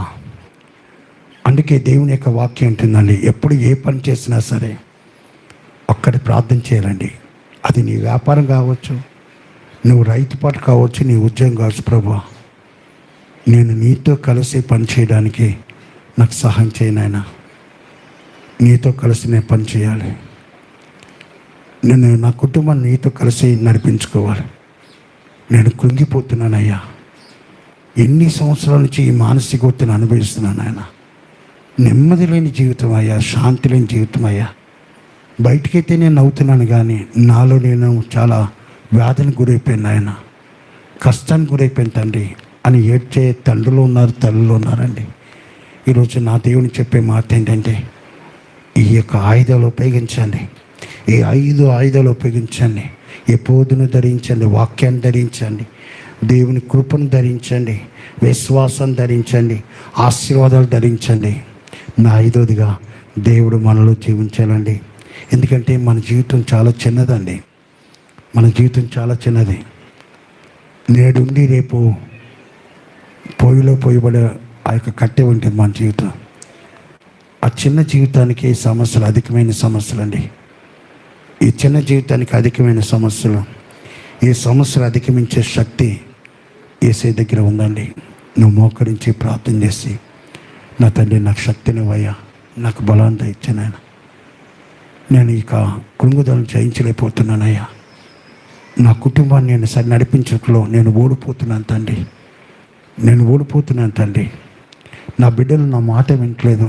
Speaker 1: అందుకే దేవుని యొక్క వాక్యం ఉంటుందండి, ఎప్పుడు ఏ పని చేసినా సరే ఒక్కటి ప్రార్థన చేయాలండి. అది నీ వ్యాపారం కావచ్చు, నువ్వు రైతు పాట కావచ్చు, నీ ఉద్యోగం కావచ్చు. ప్రభువా, నేను నీతో కలిసి పని చేయడానికి నాకు సహాయం చేయనాయనా. నీతో కలిసి నేను పని చేయాలి. నేను నా కుటుంబాన్ని నీతో కలిసి నడిపించుకోవాలి. నేను కృంగిపోతున్నానయ్యా. ఎన్ని సంవత్సరాల నుంచి ఈ మానసిక ఒత్తిడిని అనుభవిస్తున్నాను ఆయన. నెమ్మది లేని జీవితం అయ్యా, శాంతి లేని జీవితం అయ్యా. బయటికైతే నేను నవ్వుతున్నాను, కానీ నాలో నేను చాలా వ్యాధిని గురైపోయాను ఆయన, కష్టానికి గురైపోయాను తండ్రి అని ఏడ్చే తండ్రులు ఉన్నారు, తల్లులు ఉన్నారండి. ఈరోజు నా దేవుని చెప్పే మాట ఏంటంటే, ఈ యొక్క ఆయుధాలు ఉపయోగించండి, ఈ 5 ఆయుధాలు ఉపయోగించండి. ఎపోదును ధరించండి, వాక్యాన్ని ధరించండి, దేవుని కృపను ధరించండి, విశ్వాసం ధరించండి, ఆశీర్వాదాలు ధరించండి. నా 5వదిగా దేవుడు మనలో జీవించాలండి. ఎందుకంటే మన జీవితం చాలా చిన్నదండి. మన జీవితం చాలా చిన్నది. నేడుండి రేపు పొయ్యిలో పోయబడే ఆ యొక్క కట్టె ఉంటుంది మన జీవితం. ఆ చిన్న జీవితానికి సమస్యలు, అధికమైన సమస్యలు అండి. ఈ చిన్న జీవితానికి అధికమైన సమస్యలు, ఈ సమస్యలు అధిగమించే శక్తి యేసయ్య దగ్గర ఉందండి. నువ్వు మోకరించి ప్రార్థన చేసి, నా తండ్రి నాకు శక్తినివ్వయ్యా, నాకు బలాన్ని దయచేనాయన, నేను ఇక కృంగుదలను జయించలేకపోతున్నానయ్యా, నా కుటుంబాన్ని నేను సరి నడిపించట్లో నేను ఓడిపోతున్నాను తండ్రి, నేను ఓడిపోతున్నాను తండ్రి. నా బిడ్డలు నా మాట వినట్లేదు,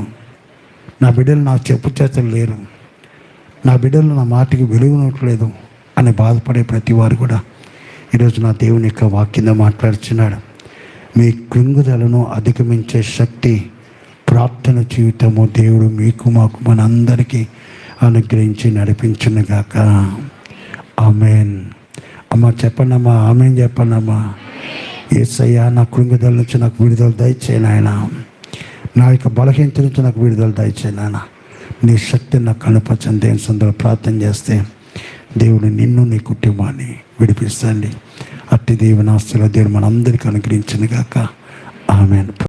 Speaker 1: నా బిడ్డలు నా చెప్పు చేతలు లేరు, నా బిడ్డలు నా మాటకి వెలుగునట్లేదు అని బాధపడే ప్రతి వారు కూడా ఈరోజు నా దేవుని యొక్క వాక్యంలో మాట్లాడుతున్నాడు. మీ కృంగుదలను అధిగమించే శక్తి, ప్రార్థన జీవితము దేవుడు మీకు మాకు మనందరికీ అనుగ్రహించి యేసయ్యా, నా కృంగిదల నుంచి నాకు విడుదల దయచేయి నాయన. నా యొక్క బలహీనత నుంచి నాకు విడుదల దయచేయి నాయన. నీ శక్తిని నాకు కనపరచని దేవుని సందర్భంలో ప్రార్థన చేస్తే దేవుడు నిన్ను నీ కుటుంబాన్ని విడిపిస్తండి. అట్టి దేవుని ఆస్తుల దేవుడు మనందరికీ అనుగ్రహించును గాక. ఆమేన్.